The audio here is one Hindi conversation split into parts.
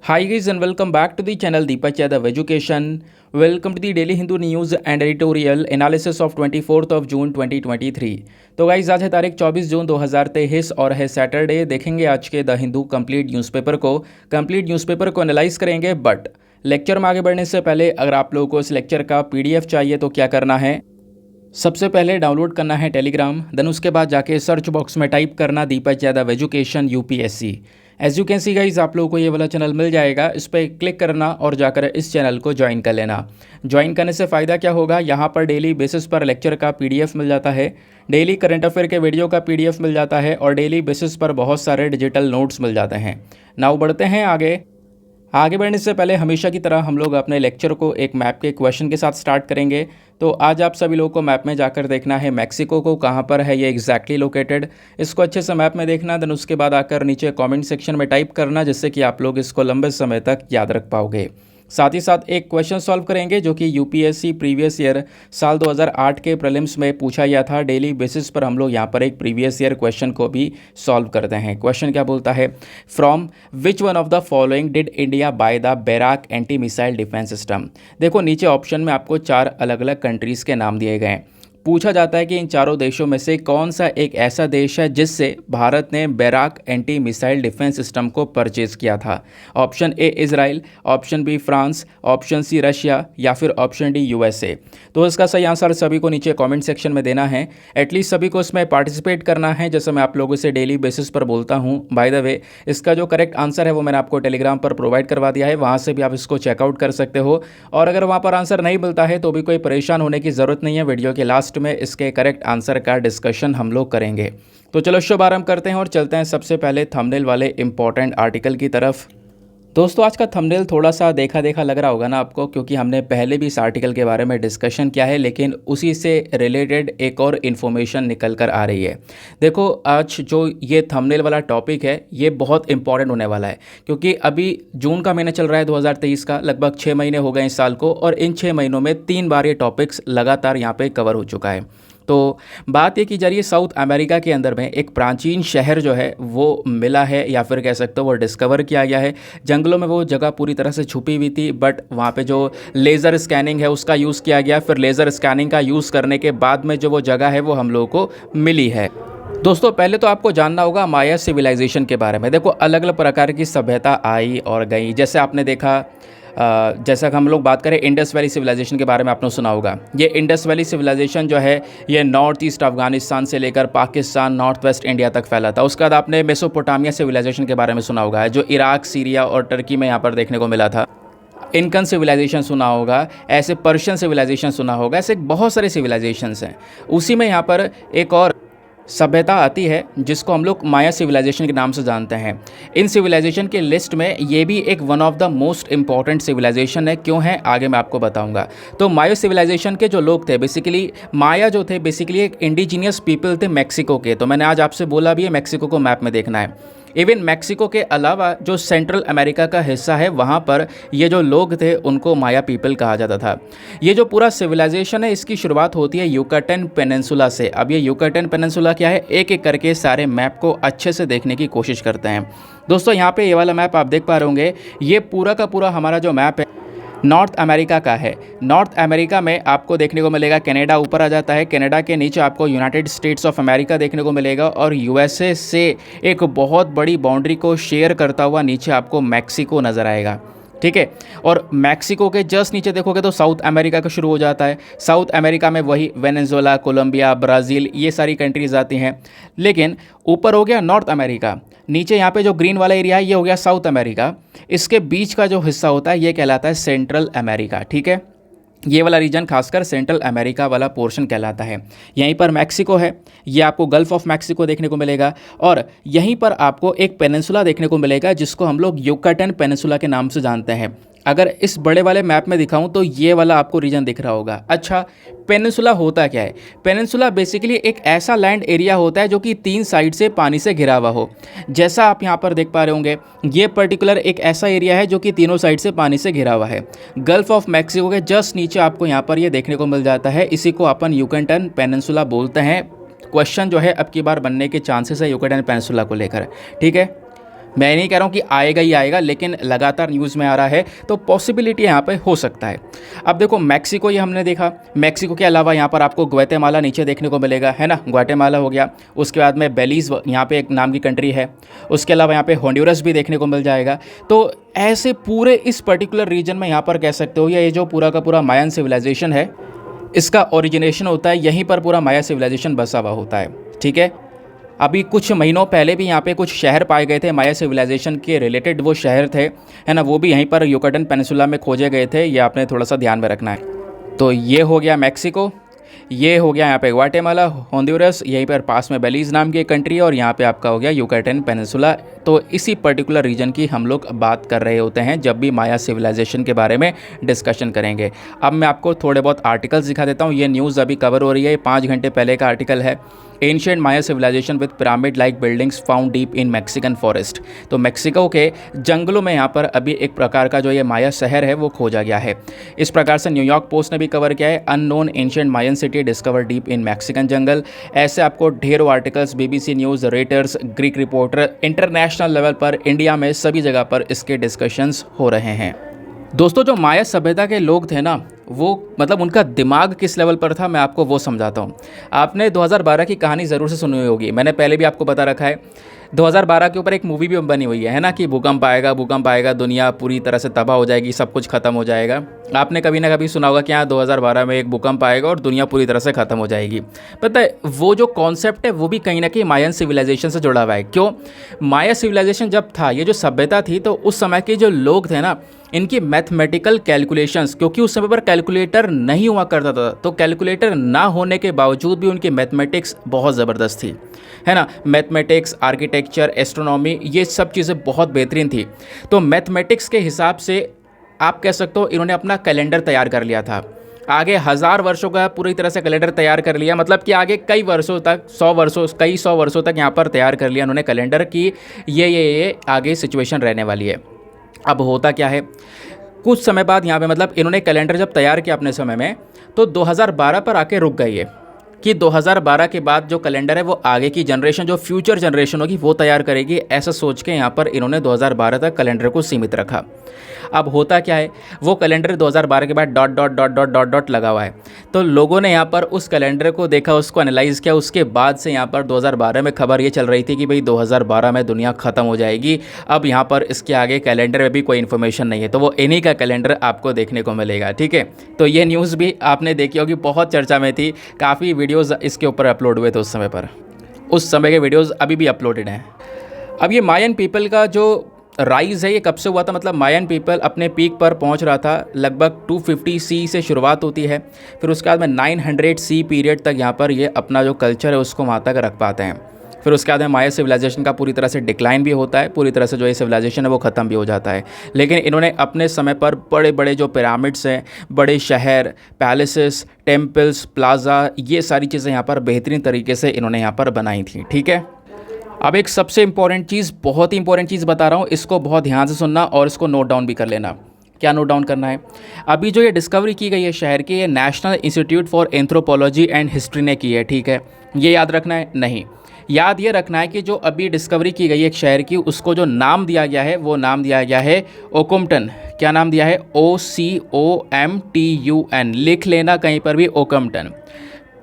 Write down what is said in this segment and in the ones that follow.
Hi guys and welcome back to the channel Deepak Yadav Education. Welcome to the Daily Hindu News and Editorial Analysis of 24th of June 2023. तो गाइज आज है तारीख 24 जून 2023 और है सैटरडे। देखेंगे आज के द हिंदू कंप्लीट न्यूज़पेपर को एनालाइज करेंगे। बट लेक्चर में आगे बढ़ने से पहले अगर आप लोगों को इस लेक्चर का पीडीएफ चाहिए तो क्या करना है, सबसे पहले डाउनलोड करना है टेलीग्राम, देन उसके बाद जाके सर्च बॉक्स में टाइप करना Deepak Yadav education UPSC. As you can see guys आप लोगों को ये वाला चैनल मिल जाएगा, इस पर क्लिक करना और जाकर इस चैनल को ज्वाइन कर लेना। ज्वाइन करने से फ़ायदा क्या होगा, यहाँ पर डेली बेसिस पर लेक्चर का पीडीएफ मिल जाता है, डेली करंट अफेयर के वीडियो का पीडीएफ मिल जाता है और डेली बेसिस पर बहुत सारे डिजिटल नोट्स मिल जाते हैं। नाउ बढ़ते हैं आगे बढ़ने से पहले हमेशा की तरह हम लोग अपने लेक्चर को एक मैप के क्वेश्चन के साथ स्टार्ट करेंगे। तो आज आप सभी लोगों को मैप में जाकर देखना है मैक्सिको को कहाँ पर है ये एग्जैक्टली लोकेटेड, इसको अच्छे से मैप में देखना। देन उसके बाद आकर नीचे कमेंट सेक्शन में टाइप करना, जिससे कि आप लोग इसको लंबे समय तक याद रख पाओगे। साथ ही साथ एक क्वेश्चन सॉल्व करेंगे जो कि यूपीएससी प्रीवियस ईयर साल 2008 के प्रीलिम्स में पूछा गया था। डेली बेसिस पर हम लोग यहाँ पर एक प्रीवियस ईयर क्वेश्चन को भी सॉल्व करते हैं। क्वेश्चन क्या बोलता है, from which one of the following did India by the बैराक anti missile defence system. देखो नीचे ऑप्शन में आपको 4 अलग अलग कंट्रीज़ के नाम दिए गए हैं। पूछा जाता है कि इन चारों देशों में से कौन सा एक ऐसा देश है जिससे भारत ने Barak anti missile defence system को परचेज किया था। Option A Israel, option B France, option C Russia या फिर ऑप्शन डी यूएसए। तो इसका सही आंसर सभी को नीचे कमेंट सेक्शन में देना है। एटलीस्ट सभी को इसमें पार्टिसिपेट करना है, जैसे मैं आप लोगों से डेली बेसिस पर बोलता हूँ। बाय द वे इसका जो करेक्ट आंसर है वो मैंने आपको टेलीग्राम पर प्रोवाइड करवा दिया है, वहाँ से भी आप इसको चेकआउट कर सकते हो। और अगर वहाँ पर आंसर नहीं मिलता है तो भी कोई परेशान होने की ज़रूरत नहीं है, वीडियो के लास्ट में इसके करेक्ट आंसर का डिस्कशन हम लोग करेंगे। तो चलो शुभ आरंभ करते हैं और चलते हैं सबसे पहले थंबनेल वाले इंपॉर्टेंट आर्टिकल की तरफ। दोस्तों आज का थंबनेल थोड़ा सा देखा लग रहा होगा ना आपको, क्योंकि हमने पहले भी इस आर्टिकल के बारे में डिस्कशन किया है, लेकिन उसी से रिलेटेड एक और इन्फॉर्मेशन निकल कर आ रही है। देखो आज जो ये थंबनेल वाला टॉपिक है ये बहुत इंपॉर्टेंट होने वाला है, क्योंकि अभी जून का महीना चल रहा है 2023 का, लगभग 6 महीने हो गए इस साल को, और इन 6 महीनों में 3 बार ये टॉपिक्स लगातार यहाँ पे कवर हो चुका है। तो बात ये की जा रही है साउथ अमेरिका के अंदर में एक प्राचीन शहर जो है वो मिला है, या फिर कह सकते हो वो डिस्कवर किया गया है। जंगलों में वो जगह पूरी तरह से छुपी हुई थी, बट वहाँ पे जो लेज़र स्कैनिंग है उसका यूज़ किया गया। फिर लेज़र स्कैनिंग का यूज़ करने के बाद में जो वो जगह है वो हम लोगों को मिली है। दोस्तों पहले तो आपको जानना होगा माया सिविलाइजेशन के बारे में। देखो अलग अलग प्रकार की सभ्यता आई और गई, जैसे आपने देखा जैसा कि हम लोग बात करें इंडस वैली सिविलाइजेशन के बारे में आपने सुना होगा। ये इंडस वैली सिविलाइजेशन जो है ये नॉर्थ ईस्ट अफगानिस्तान से लेकर पाकिस्तान, नॉर्थ वेस्ट इंडिया तक फैला था। उसके बाद आपने मेसोपोटामिया सिविलाइजेशन के बारे में सुना होगा, जो इराक, सीरिया और टर्की में यहाँ पर देखने को मिला था। इनकन सिविलाइजेशन सुना होगा, ऐसे पर्शियन सिविलाइजेशन सुना होगा, ऐसे बहुत सारे सिविलाइजेशंस हैं। उसी में यहाँ पर एक और सभ्यता आती है जिसको हम लोग माया सिविलाइजेशन के नाम से जानते हैं। इन सिविलाइजेशन के लिस्ट में ये भी एक one of the most important civilisation है। क्यों है आगे मैं आपको बताऊंगा। तो माया सिविलाइजेशन के जो लोग थे, बेसिकली माया जो थे बेसिकली एक इंडिजीनियस पीपल थे मैक्सिको के। तो मैंने आज आपसे बोला भी है मैक्सिको को मैप में देखना है। इवन मैक्सिको के अलावा जो सेंट्रल अमेरिका का हिस्सा है वहाँ पर ये जो लोग थे उनको माया पीपल कहा जाता था। ये जो पूरा सिविलाइजेशन है इसकी शुरुआत होती है युकाटन पेनिनसुला से। अब ये युकाटन पेनिनसुला क्या है, एक एक करके सारे मैप को अच्छे से देखने की कोशिश करते हैं। दोस्तों यहाँ पे ये वाला मैप आप देख पा रहे होंगे, ये पूरा का पूरा हमारा जो मैप है नॉर्थ अमेरिका का है। नॉर्थ अमेरिका में आपको देखने को मिलेगा कनाडा ऊपर आ जाता है, कनाडा के नीचे आपको यूनाइटेड स्टेट्स ऑफ अमेरिका देखने को मिलेगा, और यूएसए से एक बहुत बड़ी बाउंड्री को शेयर करता हुआ नीचे आपको मैक्सिको नज़र आएगा। ठीक है, और मैक्सिको के जस्ट नीचे देखोगे तो साउथ अमेरिका का शुरू हो जाता है। साउथ अमेरिका में वही वेनेजुएला, कोलंबिया, ब्राज़ील ये सारी कंट्रीज़ आती हैं। लेकिन ऊपर हो गया नॉर्थ अमेरिका, नीचे यहाँ पे जो ग्रीन वाला एरिया है ये हो गया साउथ अमेरिका। इसके बीच का जो हिस्सा होता है ये कहलाता है सेंट्रल अमेरिका। ठीक है, ये वाला रीजन खासकर सेंट्रल अमेरिका वाला पोर्शन कहलाता है। यहीं पर मैक्सिको है, ये आपको गल्फ ऑफ मैक्सिको देखने को मिलेगा, और यहीं पर आपको एक पेनिनसुला देखने को मिलेगा जिसको हम लोग युकाटन पेनिनसुला के नाम से जानते हैं। अगर इस बड़े वाले मैप में दिखाऊं तो ये वाला आपको रीजन दिख रहा होगा। अच्छा, पेनिनसुला होता क्या है? पेनिनसुला बेसिकली एक ऐसा लैंड एरिया होता है जो कि 3 साइड से पानी से घिरा हुआ हो। जैसा आप यहाँ पर देख पा रहे होंगे, ये पर्टिकुलर एक ऐसा एरिया है जो कि तीनों साइड से पानी से घिरा हुआ है। गल्फ ऑफ मैक्सिको के जस्ट नीचे आपको यहाँ पर ये देखने को मिल जाता है। इसी को अपन युकाटन पेनिनसुला बोलते हैं। क्वेश्चन जो है अब की बार बनने के चांसेस है युकाटन पेनिनसुला को लेकर। ठीक है, मैं नहीं कह रहा हूँ कि आएगा ही आएगा, लेकिन लगातार न्यूज़ में आ रहा है, तो पॉसिबिलिटी यहाँ पे हो सकता है। अब देखो मैक्सिको, ये हमने देखा, मैक्सिको के अलावा यहाँ पर आपको ग्वाटेमाला नीचे देखने को मिलेगा, है ना, ग्वाटेमाला हो गया। उसके बाद में बेलीज़ यहाँ पे एक नाम की कंट्री है। उसके अलावा यहाँ पे होंडुरस भी देखने को मिल जाएगा। तो ऐसे पूरे इस पर्टिकुलर रीजन में यहाँ पर कह सकते हो ये जो पूरा का पूरा मायन सिविलाइजेशन है, इसका ओरिजिनेशन होता है यहीं पर, पूरा माया सिविलाइजेशन बसा हुआ होता है। ठीक है, अभी कुछ महीनों पहले भी यहाँ पे कुछ शहर पाए गए थे माया सिविलाइजेशन के रिलेटेड, वो शहर थे, है ना, वो भी यहीं पर युकाटन पेनिनसुला में खोजे गए थे। ये आपने थोड़ा सा ध्यान में रखना है। तो ये हो गया मैक्सिको, ये हो गया यहाँ पे ग्वाटेमाला, होंडुरस, यहीं पर पास में बेलीज़ नाम की एक कंट्री है, और यहाँ पे आपका हो गया युकाटन पेनिनसुला। तो इसी पर्टिकुलर रीजन की हम लोग बात कर रहे होते हैं जब भी माया सिविलाइजेशन के बारे में डिस्कशन करेंगे। अब मैं आपको थोड़े बहुत आर्टिकल्स दिखा देता हूँ। ये न्यूज़ अभी कवर हो रही है, 5 घंटे पहले का आर्टिकल है। Ancient Maya civilisation with pyramid like buildings found deep in Mexican forest. तो मैक्सिको के जंगलों में यहाँ पर अभी एक प्रकार का जो ये माया शहर है वो खोजा गया है। इस प्रकार से न्यूयॉर्क पोस्ट ने भी कवर किया है, unknown ancient Mayan city discover deep in Mexican jungle. ऐसे आपको ढेरों articles BBC news, Reuters, Greek reporter, international level पर, इंडिया में सभी जगह पर इसके डिस्कशंस हो रहे हैं। दोस्तों, जो माया सभ्यता के लोग थे ना, वो मतलब उनका दिमाग किस लेवल पर था, मैं आपको वो समझाता हूँ। आपने 2012 की कहानी ज़रूर से सुनी हुई होगी, मैंने पहले भी आपको बता रखा है। 2012 के ऊपर एक मूवी भी बनी हुई है ना, कि भूकंप आएगा, दुनिया पूरी तरह से तबाह हो जाएगी, सब कुछ खत्म हो जाएगा। आपने कभी ना कभी सुना होगा कि हाँ 2012 में एक भूकंप आएगा और दुनिया पूरी तरह से ख़त्म हो जाएगी। पता है, वो जो कॉन्सेप्ट है वो भी कहीं ना कहीं मायन सिविलाइजेशन से जुड़ा हुआ है। क्यों? माया सिविलाइजेशन जब था, ये जो सभ्यता थी, तो उस समय के जो लोग थे ना, इनकी मैथमेटिकल कैलकुलेशंस, क्योंकि उस समय पर कैलकुलेटर नहीं हुआ करता था, तो कैलकुलेटर ना होने के बावजूद भी उनकी मैथमेटिक्स बहुत ज़बरदस्त थी, है ना। मैथमेटिक्स, आर्किटेक्चर, एस्ट्रोनॉमी, ये सब चीज़ें बहुत बेहतरीन थी। तो मैथमेटिक्स के हिसाब से आप कह सकते हो इन्होंने अपना कैलेंडर तैयार कर लिया था। आगे 1000 वर्षों का पूरी तरह से कैलेंडर तैयार कर लिया, मतलब कि आगे कई वर्षों तक, कई सौ वर्षों तक यहाँ पर तैयार कर लिया उन्होंने कैलेंडर की ये आगे सिचुएशन रहने वाली है। अब होता क्या है, कुछ समय बाद यहाँ पे मतलब इन्होंने कैलेंडर जब तैयार किया अपने समय में, तो 2012 पर आके रुक गई है कि 2012 के बाद जो कैलेंडर है वो आगे की जनरेशन, जो फ्यूचर जनरेशन होगी वो तैयार करेगी, ऐसा सोच के यहाँ पर इन्होंने 2012 तक कैलेंडर को सीमित रखा। अब होता क्या है, वो कैलेंडर 2012 के बाद dot dot dot dot dot dot लगा हुआ है। तो लोगों ने यहाँ पर उस कैलेंडर को देखा, उसको एनालाइज़ किया, उसके बाद से यहाँ पर 2012 में खबर ये चल रही थी कि भाई 2012 में दुनिया ख़त्म हो जाएगी। अब यहाँ पर इसके आगे कैलेंडर में भी कोई इन्फॉर्मेशन नहीं है, तो वो इन्हीं का कैलेंडर आपको देखने को मिलेगा। ठीक है, तो ये न्यूज़ भी आपने देखी होगी, बहुत चर्चा में थी, काफ़ी वीडियोज़ इसके ऊपर अपलोड हुए थे उस समय पर। उस समय के वीडियोज़ अभी भी अपलोडेड हैं। अब ये मायन पीपल का जो राइज़ है ये कब से हुआ था, मतलब मायन पीपल अपने पीक पर पहुंच रहा था, लगभग 250 सी से शुरुआत होती है, फिर उसके बाद में 900 सी पीरियड तक यहाँ पर ये अपना जो कल्चर है उसको वहाँ तक रख पाते हैं। फिर उसके बाद में माया सिविलाइजेशन का पूरी तरह से डिक्लाइन भी होता है, पूरी तरह से जो ये सिविलाइजेशन है वो ख़त्म भी हो जाता है। लेकिन इन्होंने अपने समय पर बड़े बड़े जो पिरामिड्स हैं, बड़े शहर, पैलेसेस, टेम्पल्स, प्लाजा, ये सारी चीज़ें यहाँ पर बेहतरीन तरीके से इन्होंने यहाँ पर बनाई थी। ठीक है, अब एक सबसे इम्पॉर्टेंट चीज़, बहुत ही इंपॉर्टेंट चीज़ बता रहा हूँ, इसको बहुत ध्यान से सुनना और इसको नोट डाउन भी कर लेना। क्या नोट डाउन करना है? अभी जो ये डिस्कवरी की गई है शहर की, ये national institute for anthropology and history ने की है। ठीक है, ये याद रखना है? नहीं, याद ये रखना है कि जो अभी डिस्कवरी की गई है एक शहर की, उसको जो नाम दिया गया है वो नाम दिया गया है ओकम्पटन। क्या नाम दिया है? OCOMTUN। लिख लेना कहीं पर भी, ओकम्पटन।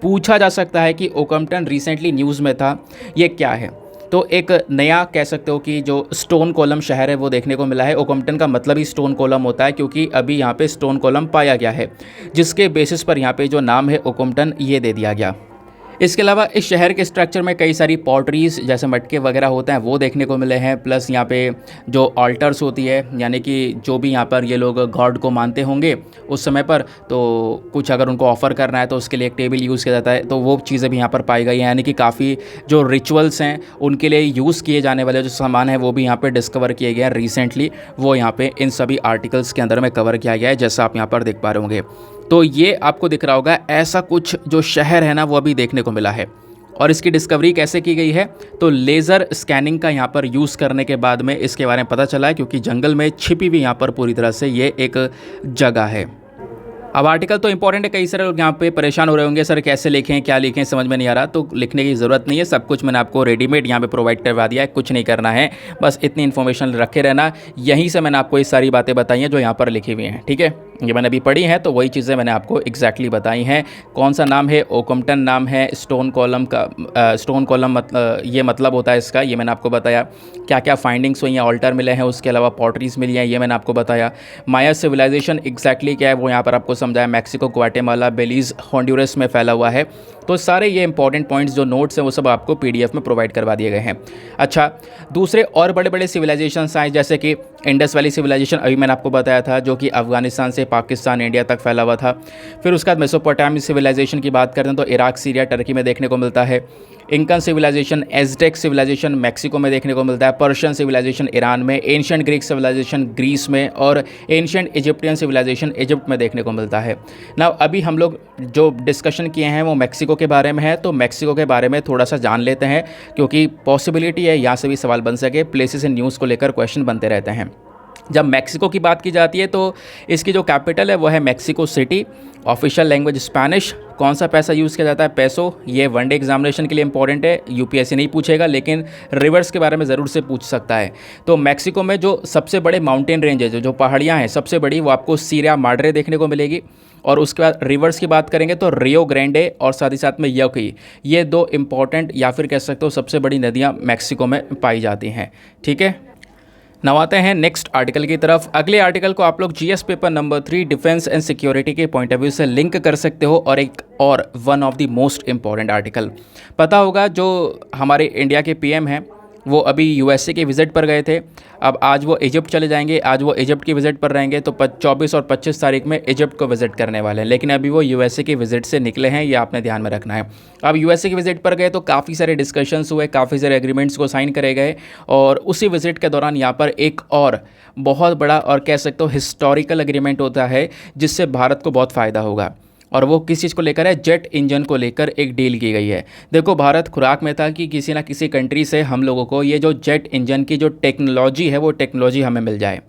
पूछा जा सकता है कि ओकम्पटन रिसेंटली न्यूज़ में था, ये क्या है? तो एक नया कह सकते हो कि जो स्टोन कॉलम शहर है वो देखने को मिला है। ओकम्पटन का मतलब ही स्टोन कॉलम होता है, क्योंकि अभी यहाँ पे स्टोन कॉलम पाया गया है, जिसके बेसिस पर यहाँ पे जो नाम है ओकम्पटन ये दे दिया गया। इसके अलावा इस शहर के स्ट्रक्चर में कई सारी पॉटरीज जैसे मटके वगैरह होते हैं वो देखने को मिले हैं, प्लस यहाँ पे जो ऑल्टर्स होती है, यानी कि जो भी यहाँ पर ये लोग गॉड को मानते होंगे उस समय पर, तो कुछ अगर उनको ऑफ़र करना है तो उसके लिए एक टेबल यूज़ किया जाता है, तो वो चीज़ें भी यहाँ पर पाई गई हैं। यानी कि काफ़ी जो रिचुअल्स हैं उनके लिए यूज़ किए जाने वाले जो सामान है वो भी यहाँ पर डिस्कवर किए गए हैं रिसेंटली, वो यहाँ पर इन सभी आर्टिकल्स के अंदर में कवर किया गया है, जैसा आप यहाँ पर देख पा रहे होंगे। तो ये आपको दिख रहा होगा, ऐसा कुछ जो शहर है ना वो अभी देखने को मिला है। और इसकी डिस्कवरी कैसे की गई है? तो लेज़र स्कैनिंग का यहाँ पर यूज़ करने के बाद में इसके बारे में पता चला है, क्योंकि जंगल में छिपी हुई यहाँ पर पूरी तरह से ये एक जगह है। अब आर्टिकल तो इंपॉर्टेंट है, कई सारे लोग यहाँ पे परेशान हो रहे होंगे, सर कैसे लिखें क्या लिखें समझ में नहीं आ रहा। तो लिखने की ज़रूरत नहीं है, सब कुछ मैंने आपको रेडीमेड यहाँ पे प्रोवाइड करवा दिया है, कुछ नहीं करना है, बस इतनी इन्फॉर्मेशन रखे रहना। यहीं से मैंने आपको ये सारी बातें बताई हैं जो यहाँ पर लिखी हुई हैं, ठीक है। ये मैंने अभी पढ़ी हैं तो वही चीज़ें मैंने आपको एग्जैक्टली बताई हैं। कौन सा नाम है, ओकम्पटन नाम है, स्टोन कॉलम का स्टोन कॉलम ये मतलब होता है इसका, ये मैंने आपको बताया। क्या क्या फाइंडिंग्स हुई हैं, ऑल्टर मिले हैं, उसके अलावा पॉटरीज मिली हैं, ये मैंने आपको बताया। माया सिविलाइजेशन एग्जैक्टली क्या है वो यहाँ पर आपको समझाया। मैक्सिको, ग्वाटेमाला, बेलीज, होंडुरस में फैला हुआ है। तो सारे ये इंपॉर्टेंट पॉइंट्स जो नोट्स हैं वो सब आपको पीडीएफ में प्रोवाइड करवा दिए गए हैं। अच्छा, दूसरे और बड़े बड़े सिविलाइजेशन आए जैसे कि इंडस वैली सिविलाइजेशन, अभी मैंने आपको बताया था, जो कि अफगानिस्तान से पाकिस्तान, इंडिया तक फैला हुआ था। फिर उसके बाद मेसोपोटामिया सिविलाइजेशन की बात करते हैं तो इराक, सीरिया, टर्की में देखने को मिलता है। इंकन सिविलाइजेशन, एज़टेक सिविलाइजेशन मैक्सिको में देखने को मिलता है। पर्शियन सिविलाइजेशन ईरान में, एंशिएंट ग्रीक सिविलाइजेशन ग्रीस में, और एंशिएंट इजिप्टियन सिविलाइजेशन इजिप्ट में देखने को मिलता है। ना अभी हम लोग जो डिस्कशन किए हैं वो मैक्सिको के बारे में है, तो मैक्सिको के बारे में थोड़ा सा जान लेते हैं क्योंकि पॉसिबिलिटी है यहाँ से भी सवाल बन सके। प्लेसेस इन न्यूज़ को लेकर क्वेश्चन बनते रहते हैं। जब मैक्सिको की बात की जाती है तो इसकी जो कैपिटल है वो है Mexico city. Official language Spanish. कौन सा पैसा यूज़ किया जाता है, पेसो। ये वनडे एग्जामिनेशन के लिए इंपॉर्टेंट है, यूपीएससी नहीं पूछेगा लेकिन रिवर्स के बारे में ज़रूर से पूछ सकता है। तो मैक्सिको में जो सबसे बड़े माउंटेन रेंज है, जो पहाड़ियाँ हैं सबसे बड़ी, वो आपको सीरिया माड्रे देखने को मिलेगी। और उसके बाद रिवर्स की बात करेंगे तो रियो ग्रैंडे और साथ ही साथ में यकी, ये दो इंपॉर्टेंट या फिर कह सकते हो सबसे बड़ी नदियाँ मैक्सिको में पाई जाती हैं, ठीक है। नाउ आते हैं नेक्स्ट आर्टिकल की तरफ। अगले आर्टिकल को आप लोग GS paper number 3 defence and security के पॉइंट ऑफ व्यू से लिंक कर सकते हो। और एक और one of the most important article, पता होगा जो हमारे इंडिया के पीएम हैं वो अभी यूएसए के विज़िट पर गए थे। अब आज वो इजिप्ट चले जाएंगे, आज वो इजिप्ट की विज़िट पर रहेंगे, तो 24 और 25 तारीख में इजिप्ट को विज़िट करने वाले हैं। लेकिन अभी वो यूएसए की विज़िट से निकले हैं, ये आपने ध्यान में रखना है। अब यूएसए की विज़िट पर गए तो काफ़ी सारे डिस्कशंस हुए, काफ़ी सारे एग्रीमेंट्स को साइन करे गए। और उसी विज़िट के दौरान यहाँ पर एक और बहुत बड़ा और कह सकते हो हिस्टोरिकल एग्रीमेंट होता है जिससे भारत को बहुत फ़ायदा होगा। और वो किस चीज़ को लेकर है, जेट इंजन को लेकर एक डील की गई है। देखो, भारत खुराक में था कि किसी ना किसी कंट्री से हम लोगों को ये जो जेट इंजन की जो टेक्नोलॉजी है वो टेक्नोलॉजी हमें मिल जाए।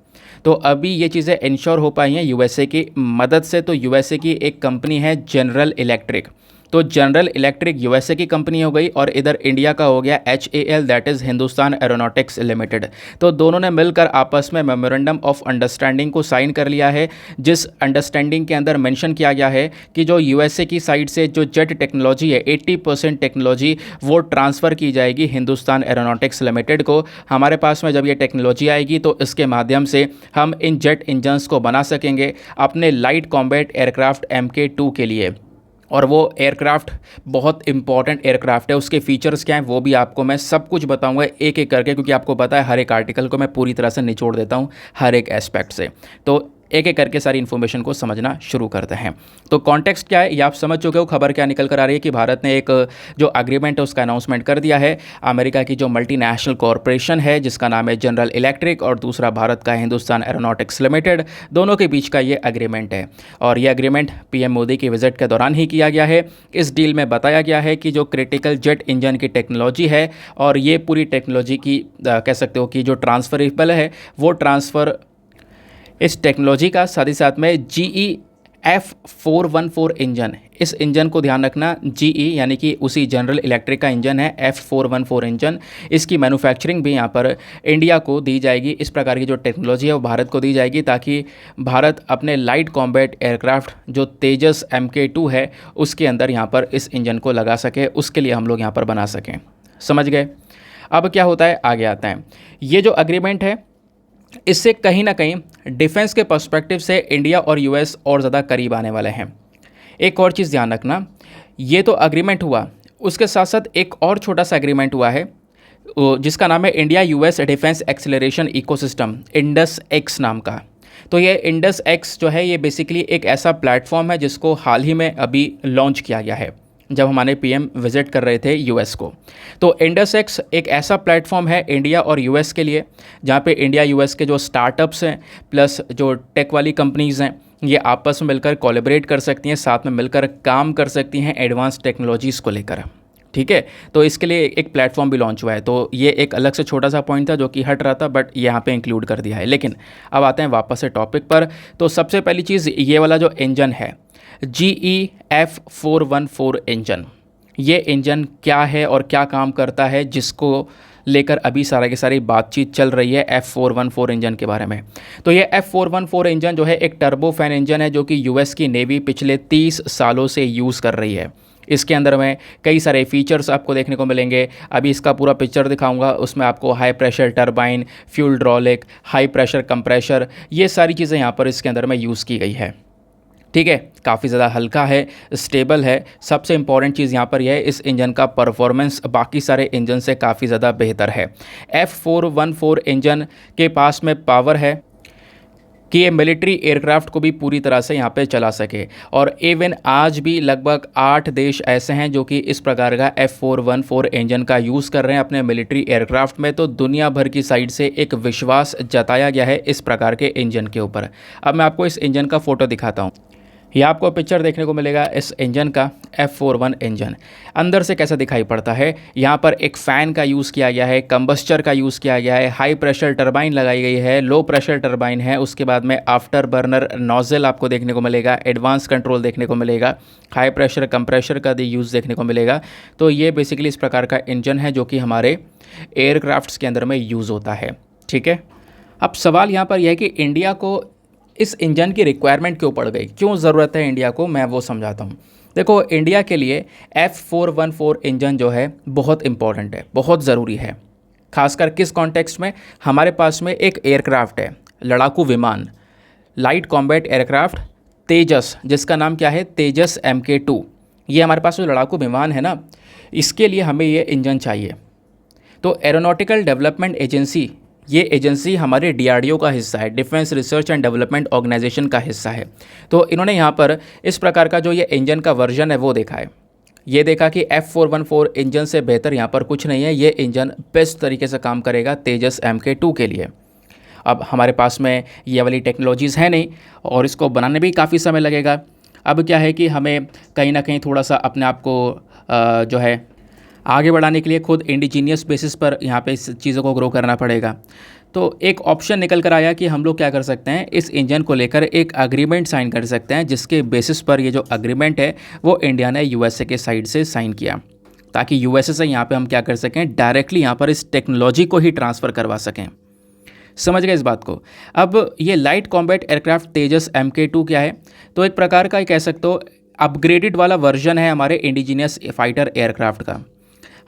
तो अभी ये चीज़ें इंश्योर हो पाई हैं यूएसए की मदद से। तो यूएसए की एक कंपनी है जनरल इलेक्ट्रिक, तो जनरल इलेक्ट्रिक यूएसए की कंपनी हो गई और इधर इंडिया का हो गया HAL, that is Hindustan aeronautics limited. तो दोनों ने मिलकर आपस में मेमोरेंडम ऑफ अंडरस्टैंडिंग को साइन कर लिया है, जिस अंडरस्टैंडिंग के अंदर मेंशन किया गया है कि जो यूएसए की साइड से जो जेट टेक्नोलॉजी है 80% टेक्नोलॉजी वो ट्रांसफ़र की जाएगी हिंदुस्तान एरोनॉटिक्स लिमिटेड को। हमारे पास में जब ये टेक्नोलॉजी आएगी तो इसके माध्यम से हम इन जेट इंजन्स को बना सकेंगे अपने लाइट कॉम्बैट एयरक्राफ्ट MK2 के लिए। और वो एयरक्राफ्ट बहुत इंपॉर्टेंट एयरक्राफ्ट है, उसके फीचर्स क्या हैं वो भी आपको मैं सब कुछ बताऊंगा एक एक करके, क्योंकि आपको पता है हर एक आर्टिकल को मैं पूरी तरह से निचोड़ देता हूं हर एक एस्पेक्ट से। तो एक एक करके सारी इन्फॉर्मेशन को समझना शुरू करते हैं। तो कॉन्टेक्स्ट क्या है ये आप समझ चुके हो। खबर क्या निकल कर आ रही है कि भारत ने एक जो एग्रीमेंट है उसका अनाउंसमेंट कर दिया है। अमेरिका की जो मल्टीनेशनल कॉरपोरेशन है जिसका नाम है जनरल इलेक्ट्रिक और दूसरा भारत का हिंदुस्तान एरोनॉटिक्स लिमिटेड, दोनों के बीच का ये एग्रीमेंट है। और ये एग्रीमेंट पीएम मोदी की विजिट के दौरान ही किया गया है। इस डील में बताया गया है कि जो क्रिटिकल जेट इंजन की टेक्नोलॉजी है और ये पूरी टेक्नोलॉजी की कह सकते हो कि जो ट्रांसफरेबल है वो ट्रांसफ़र इस टेक्नोलॉजी का साथ ही साथ में GE F414 इंजन, इस इंजन को ध्यान रखना, GE यानी कि उसी जनरल इलेक्ट्रिक का इंजन है F414 इंजन, इसकी मैन्युफैक्चरिंग भी यहाँ पर इंडिया को दी जाएगी। इस प्रकार की जो टेक्नोलॉजी है वो भारत को दी जाएगी ताकि भारत अपने लाइट कॉम्बैट एयरक्राफ्ट जो तेजस MK2 है उसके अंदर यहाँ पर इस इंजन को लगा सके, उसके लिए हम लोग यहाँ पर बना सकें। समझ गए। अब क्या होता है, आगे आता है ये जो एग्रीमेंट है इससे कहीं ना कहीं डिफेंस के पर्सपेक्टिव से इंडिया और यूएस और ज़्यादा करीब आने वाले हैं। एक और चीज़ ध्यान रखना, ये तो एग्रीमेंट हुआ, उसके साथ साथ एक और छोटा सा एग्रीमेंट हुआ है जिसका नाम है India US defence acceleration ecosystem, Indus x नाम का। तो ये इंडस एक्स जो है ये बेसिकली एक ऐसा प्लेटफॉर्म है जिसको हाल ही में अभी लॉन्च किया गया है जब हमारे पीएम विजिट कर रहे थे यूएस को। तो इंडस एक्स एक ऐसा प्लेटफॉर्म है इंडिया और यूएस के लिए जहाँ पे इंडिया यूएस के जो स्टार्टअप्स हैं प्लस जो टेक वाली कंपनीज़ हैं ये आपस में मिलकर कोलैबोरेट कर सकती हैं, साथ में मिलकर काम कर सकती हैं एडवांस टेक्नोलॉजीज़ को लेकर। ठीक है। तो इसके लिए एक प्लेटफॉर्म भी लॉन्च हुआ है, तो ये एक अलग से छोटा सा पॉइंट था जो कि हट रहा था, बट यहाँ पे इंक्लूड कर दिया है। लेकिन अब आते हैं वापस से टॉपिक पर। तो सबसे पहली चीज़, ये वाला जो इंजन है GE-F414 इंजन, ये इंजन क्या है और क्या काम करता है, जिसको लेकर अभी सारा की सारी बातचीत चल रही है F414 इंजन के बारे में। तो ये F414 इंजन जो है एक टर्बोफैन इंजन है जो कि यूएस की नेवी पिछले 30 सालों से यूज़ कर रही है। इसके अंदर में कई सारे फीचर्स आपको देखने को मिलेंगे। अभी इसका पूरा पिक्चर दिखाऊंगा, उसमें आपको high pressure turbine, fuel hydraulic, high pressure compressor, ये सारी चीज़ें यहाँ पर इसके अंदर में यूज़ की गई है। ठीक है, काफ़ी ज़्यादा हल्का है, स्टेबल है। सबसे इंपॉर्टेंट चीज़ यहाँ पर यह है, इस इंजन का परफॉर्मेंस बाकी सारे इंजन से काफ़ी ज़्यादा बेहतर है। F414 इंजन के पास में पावर है कि ये मिलिट्री एयरक्राफ्ट को भी पूरी तरह से यहाँ पे चला सके। और इवन आज भी लगभग 8 देश ऐसे हैं जो कि इस प्रकार का F414 इंजन का यूज़ कर रहे हैं अपने मिलिट्री एयरक्राफ्ट में। तो दुनिया भर की साइड से एक विश्वास जताया गया है इस प्रकार के इंजन के ऊपर। अब मैं आपको इस इंजन का फ़ोटो दिखाता हूँ। ये आपको पिक्चर देखने को मिलेगा इस इंजन का, F41 इंजन अंदर से कैसा दिखाई पड़ता है। यहाँ पर एक फ़ैन का यूज़ किया गया है, कंबस्टर का यूज़ किया गया है, हाई प्रेशर टरबाइन लगाई गई है, लो प्रेशर टरबाइन है, उसके बाद में आफ्टर बर्नर नोज़ल आपको देखने को मिलेगा, एडवांस कंट्रोल देखने को मिलेगा, हाई प्रेशर कंप्रेशर का यूज़ देखने को मिलेगा। तो ये बेसिकली इस प्रकार का इंजन है जो कि हमारे एयरक्राफ्ट्स के अंदर में यूज़ होता है। ठीक है, अब सवाल यहाँ पर यह है कि इंडिया को इस इंजन की रिक्वायरमेंट क्यों पड़ गई, क्यों ज़रूरत है इंडिया को, मैं वो समझाता हूँ। देखो, इंडिया के लिए F414 इंजन जो है बहुत इंपॉर्टेंट है, बहुत ज़रूरी है। खासकर किस कॉन्टेक्स्ट में, हमारे पास में एक एयरक्राफ्ट है, लड़ाकू विमान, लाइट कॉम्बैट एयरक्राफ्ट तेजस, जिसका नाम क्या है, तेजस MK2। ये हमारे पास जो लड़ाकू विमान है ना, इसके लिए हमें ये इंजन चाहिए। तो एरोनॉटिकल डेवलपमेंट एजेंसी, ये एजेंसी हमारे DRDO का हिस्सा है, defence research and development organisation का हिस्सा है। तो इन्होंने यहाँ पर इस प्रकार का जो ये इंजन का वर्जन है वो देखा है। ये देखा कि F414 इंजन से बेहतर यहाँ पर कुछ नहीं है, ये इंजन बेस्ट तरीके से काम करेगा तेजस MK2 के लिए। अब हमारे पास में ये वाली टेक्नोलॉजीज़ है नहीं और इसको बनाने भी काफ़ी समय लगेगा। अब क्या है कि हमें कहीं ना कहीं थोड़ा सा अपने आप को जो है आगे बढ़ाने के लिए खुद इंडिजीनियस बेसिस पर यहाँ पे इस चीज़ों को ग्रो करना पड़ेगा। तो एक ऑप्शन निकल कर आया कि हम लोग क्या कर सकते हैं, इस इंजन को लेकर एक अग्रीमेंट साइन कर सकते हैं, जिसके बेसिस पर ये जो अग्रीमेंट है वो इंडिया ने USA के साइड से साइन किया, ताकि USA से यहाँ पे हम क्या कर सकें, डायरेक्टली यहाँ पर इस टेक्नोलॉजी को ही ट्रांसफ़र करवा सकें। समझ गए इस बात को। अब ये लाइट कॉम्बैट एयरक्राफ्ट तेजस MK2 क्या है, तो एक प्रकार का कह सकते हो अपग्रेडेड वाला वर्जन है हमारे इंडिजीनियस फाइटर एयरक्राफ्ट का।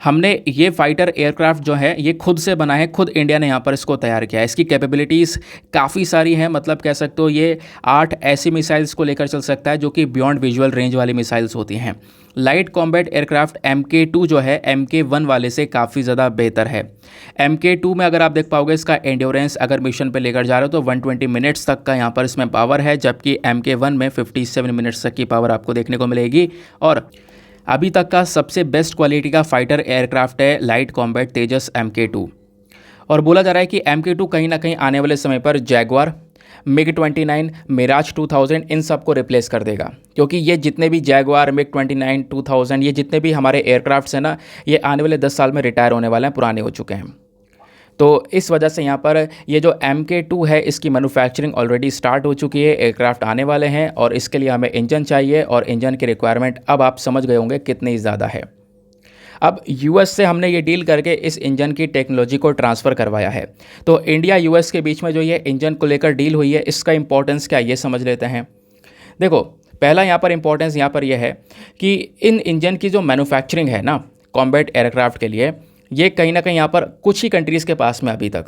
हमने ये फाइटर एयरक्राफ्ट जो है ये खुद से बना है, खुद इंडिया ने यहाँ पर इसको तैयार किया है। इसकी कैपेबिलिटीज़ काफ़ी सारी हैं, मतलब कह सकते हो ये 8 ऐसी मिसाइल्स को लेकर चल सकता है जो कि बियॉन्ड विजुअल रेंज वाली मिसाइल्स होती हैं। लाइट कॉम्बैट एयरक्राफ्ट MK2 जो है MK1 वाले से काफ़ी ज़्यादा बेहतर है। MK2 में अगर आप देख पाओगे, इसका एंड्योरेंस अगर मिशन पे लेकर जा रहे हो तो 120 मिनट्स तक का यहाँ पर इसमें पावर है, जबकि MK1 में 57 मिनट्स तक की पावर आपको देखने को मिलेगी। और अभी तक का सबसे बेस्ट क्वालिटी का फाइटर एयरक्राफ्ट है लाइट कॉम्बैट तेजस MK2। और बोला जा रहा है कि MK2 कहीं ना कहीं आने वाले समय पर जैगवार, MiG-29, मिराज 2000 इन सब को रिप्लेस कर देगा, क्योंकि ये जितने भी जैगवार, MiG-29, 2000 ये जितने भी हमारे एयरक्राफ्ट्स हैं ना, ये आने वाले 10 साल में रिटायर होने वाले हैं, पुराने हो चुके हैं। तो इस वजह से यहाँ पर ये जो MK2 है इसकी मैन्युफैक्चरिंग ऑलरेडी स्टार्ट हो चुकी है, एयरक्राफ्ट आने वाले हैं और इसके लिए हमें इंजन चाहिए, और इंजन की रिक्वायरमेंट अब आप समझ गए होंगे कितनी ज़्यादा है। अब US से हमने ये डील करके इस इंजन की टेक्नोलॉजी को ट्रांसफ़र करवाया है। तो इंडिया US के बीच में जो ये इंजन को लेकर डील हुई है, इसका इंपॉर्टेंस क्या ये समझ लेते हैं। देखो, पहला यहाँ पर इंपॉर्टेंस यहाँ पर यह है कि इन इंजन की जो मैन्युफैक्चरिंग है ना कॉम्बैट एयरक्राफ्ट के लिए, ये कहीं ना कहीं यहाँ पर कुछ ही कंट्रीज़ के पास में अभी तक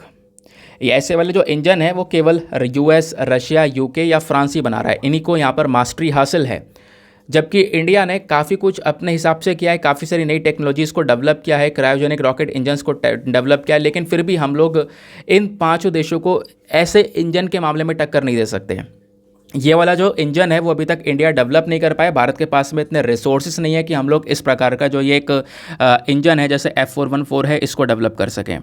ये ऐसे वाले जो इंजन है वो केवल US, रशिया, UK या फ्रांस ही बना रहा है, इन्हीं को यहाँ पर मास्टरी हासिल है। जबकि इंडिया ने काफ़ी कुछ अपने हिसाब से किया है, काफ़ी सारी नई टेक्नोलॉजीज़ को डेवलप किया है, क्रायोजेनिक रॉकेट इंजन्स को डेवलप किया है, लेकिन फिर भी हम लोग इन 5 देशों को ऐसे इंजन के मामले में टक्कर नहीं दे सकते हैं। ये वाला जो इंजन है वो अभी तक इंडिया डेवलप नहीं कर पाया, भारत के पास में इतने रिसोर्सेस नहीं है कि हम लोग इस प्रकार का जो ये एक इंजन है जैसे F414 है इसको डेवलप कर सकें।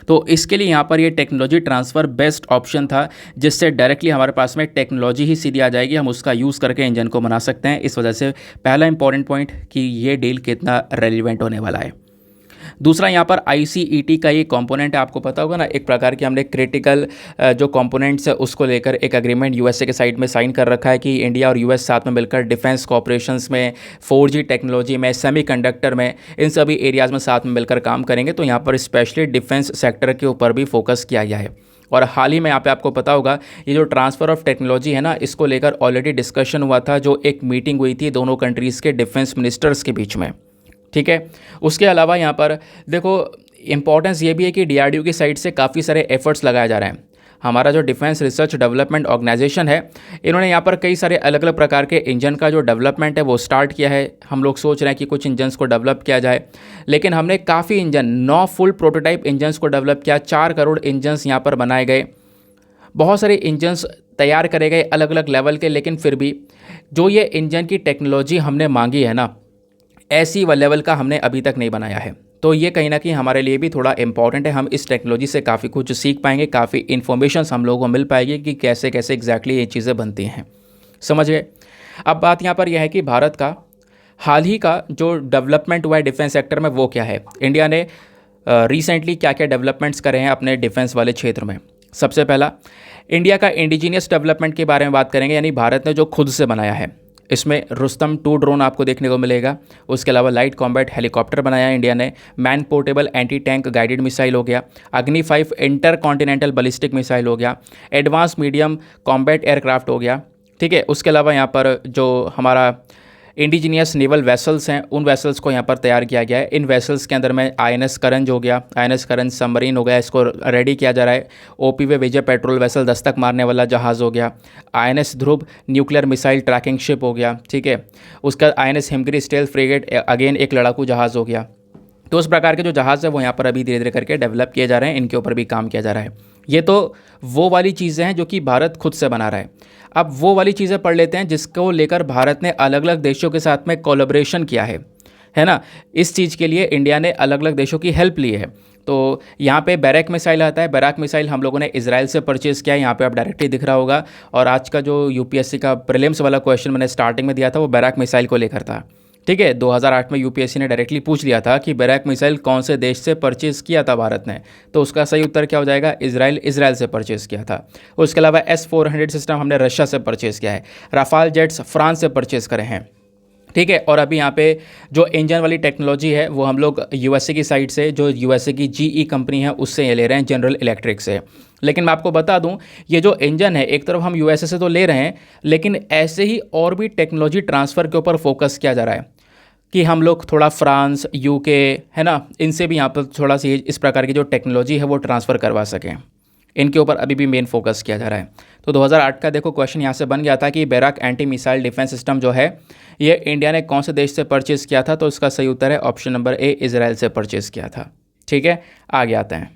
तो इसके लिए यहाँ पर ये टेक्नोलॉजी ट्रांसफ़र बेस्ट ऑप्शन था, जिससे डायरेक्टली हमारे पास में टेक्नोलॉजी ही सीधी आ जाएगी, हम उसका यूज़ करके इंजन को बना सकते हैं। इस वजह से पहला इंपॉर्टेंट पॉइंट कि ये डील कितना रेलिवेंट होने वाला है। दूसरा यहाँ पर ICET का ये कंपोनेंट है, आपको पता होगा ना, एक प्रकार की हमने क्रिटिकल जो कंपोनेंट्स है उसको लेकर एक एग्रीमेंट USA के साइड में साइन कर रखा है कि इंडिया और US साथ में मिलकर डिफेंस कॉपरेशंस में, 4G टेक्नोलॉजी में, सेमीकंडक्टर में, इन सभी एरियाज़ में साथ में मिलकर काम करेंगे। तो यहाँ पर स्पेशली डिफेंस सेक्टर के ऊपर भी फोकस किया गया है। और हाल ही में यहाँ पे आपको पता होगा ये जो ट्रांसफ़र ऑफ टेक्नोलॉजी है ना, इसको लेकर ऑलरेडी डिस्कशन हुआ था, जो एक मीटिंग हुई थी दोनों कंट्रीज़ के डिफेंस मिनिस्टर्स के बीच में, ठीक है। उसके अलावा यहाँ पर देखो इंपॉर्टेंस ये भी है कि DRDO की साइड से काफ़ी सारे एफर्ट्स लगाए जा रहे हैं। हमारा जो डिफेंस रिसर्च डेवलपमेंट ऑर्गेनाइजेशन है, इन्होंने यहाँ पर कई सारे अलग अलग प्रकार के इंजन का जो डेवलपमेंट है वो स्टार्ट किया है। हम लोग सोच रहे हैं कि कुछ इंजन्स को डेवलप किया जाए, लेकिन हमने काफ़ी इंजन 9 फुल प्रोटोटाइप इंजन्स को डेवलप किया। 4 करोड़ इंजन्स यहाँ पर बनाए गए, बहुत सारे इंजन्स तैयार करे गए अलग अलग लेवल के, लेकिन फिर भी जो ये इंजन की टेक्नोलॉजी हमने मांगी है ना, ऐसी लेवल का हमने अभी तक नहीं बनाया है। तो ये कहीं ना कहीं हमारे लिए भी थोड़ा इंपॉर्टेंट है। हम इस टेक्नोलॉजी से काफ़ी कुछ सीख पाएंगे, काफ़ी इन्फॉर्मेशन हम लोगों को मिल पाएगी कि कैसे कैसे एग्जैक्टली ये चीज़ें बनती हैं, समझ गए। अब बात यहाँ पर यह है कि भारत का हाल ही का जो डेवलपमेंट हुआ है डिफेंस सेक्टर में वो क्या है, इंडिया ने रिसेंटली क्या क्या डेवलपमेंट्स करे हैं अपने डिफेंस वाले क्षेत्र में। सबसे पहला इंडिया का इंडिजीनियस डेवलपमेंट के बारे में बात करेंगे, यानी भारत ने जो खुद से बनाया है। इसमें रुस्तम 2 ड्रोन आपको देखने को मिलेगा। उसके अलावा लाइट कॉम्बैट हेलीकॉप्टर बनाया है इंडिया ने, man portable anti tank guided missile हो गया, अग्नि 5 इंटर कॉन्टिनेंटल बैलिस्टिक मिसाइल हो गया, एडवांस मीडियम कॉम्बैट एयरक्राफ्ट हो गया, ठीक है। उसके अलावा यहाँ पर जो हमारा इंडिजीनियस नेवल वेसल्स हैं, उन वेसल्स को यहाँ पर तैयार किया गया है। इन वेसल्स के अंदर में INS करंज हो गया, INS करंज सबमरीन हो गया, इसको रेडी किया जा रहा है। OPV विजय पेट्रोल वेसल दस्तक मारने वाला जहाज़ हो गया, INS ध्रुव न्यूक्लियर मिसाइल ट्रैकिंग शिप हो गया, ठीक है। उसका INS Himgiri stealth frigate again एक लड़ाकू जहाज़ हो गया। तो उस प्रकार के जो जहाज़ है वो यहाँ पर अभी धीरे धीरे करके डेवलप किए जा रहे हैं, इनके ऊपर भी काम किया जा रहा है। ये तो वो वाली चीज़ें हैं जो कि भारत खुद से बना रहा है। अब वो वाली चीज़ें पढ़ लेते हैं जिसको लेकर भारत ने अलग अलग देशों के साथ में कोलैबोरेशन किया है ना। इस चीज़ के लिए इंडिया ने अलग अलग देशों की हेल्प ली है। तो यहाँ पे बैरक मिसाइल आता है। बैरक मिसाइल हम लोगों ने इजराइल से परचेज़ किया है, यहाँ पे आप डायरेक्टली दिख रहा होगा। और आज का जो UPSC का प्रीलिम्स वाला क्वेश्चन मैंने स्टार्टिंग में दिया था वो बैरक मिसाइल को लेकर था, ठीक है। 2008 में UPSC ने डायरेक्टली पूछ लिया था कि बैरक मिसाइल कौन से देश से परचेज़ किया था भारत ने, तो उसका सही उत्तर क्या हो जाएगा, इजराइल से परचेज़ किया था। उसके अलावा S-400 सिस्टम हमने रशिया से परचेज़ किया है। राफाल जेट्स फ्रांस से परचेज़ करे हैं, ठीक है। और अभी यहाँ पे जो इंजन वाली टेक्नोलॉजी है वो हम लोग USA की साइड से, जो USA की GE कंपनी है उससे ये ले रहे हैं, जनरल इलेक्ट्रिक से। लेकिन मैं आपको बता दूं ये जो इंजन है एक तरफ हम USA से तो ले रहे हैं, लेकिन ऐसे ही और भी टेक्नोलॉजी ट्रांसफ़र के ऊपर फोकस किया जा रहा है कि हम लोग थोड़ा फ्रांस, UK है ना, इनसे भी यहाँ पर थोड़ा सी इस प्रकार की जो टेक्नोलॉजी है वो ट्रांसफ़र करवा सकें। इनके ऊपर अभी भी मेन फोकस किया जा रहा है। तो 2008 का देखो क्वेश्चन यहाँ से बन गया था कि barrack anti missile defence system जो है ये इंडिया ने कौन से देश से परचेज़ किया था, तो इसका सही उत्तर है ऑप्शन नंबर A, इजराइल से परचेज़ किया था, ठीक है। आगे आते हैं।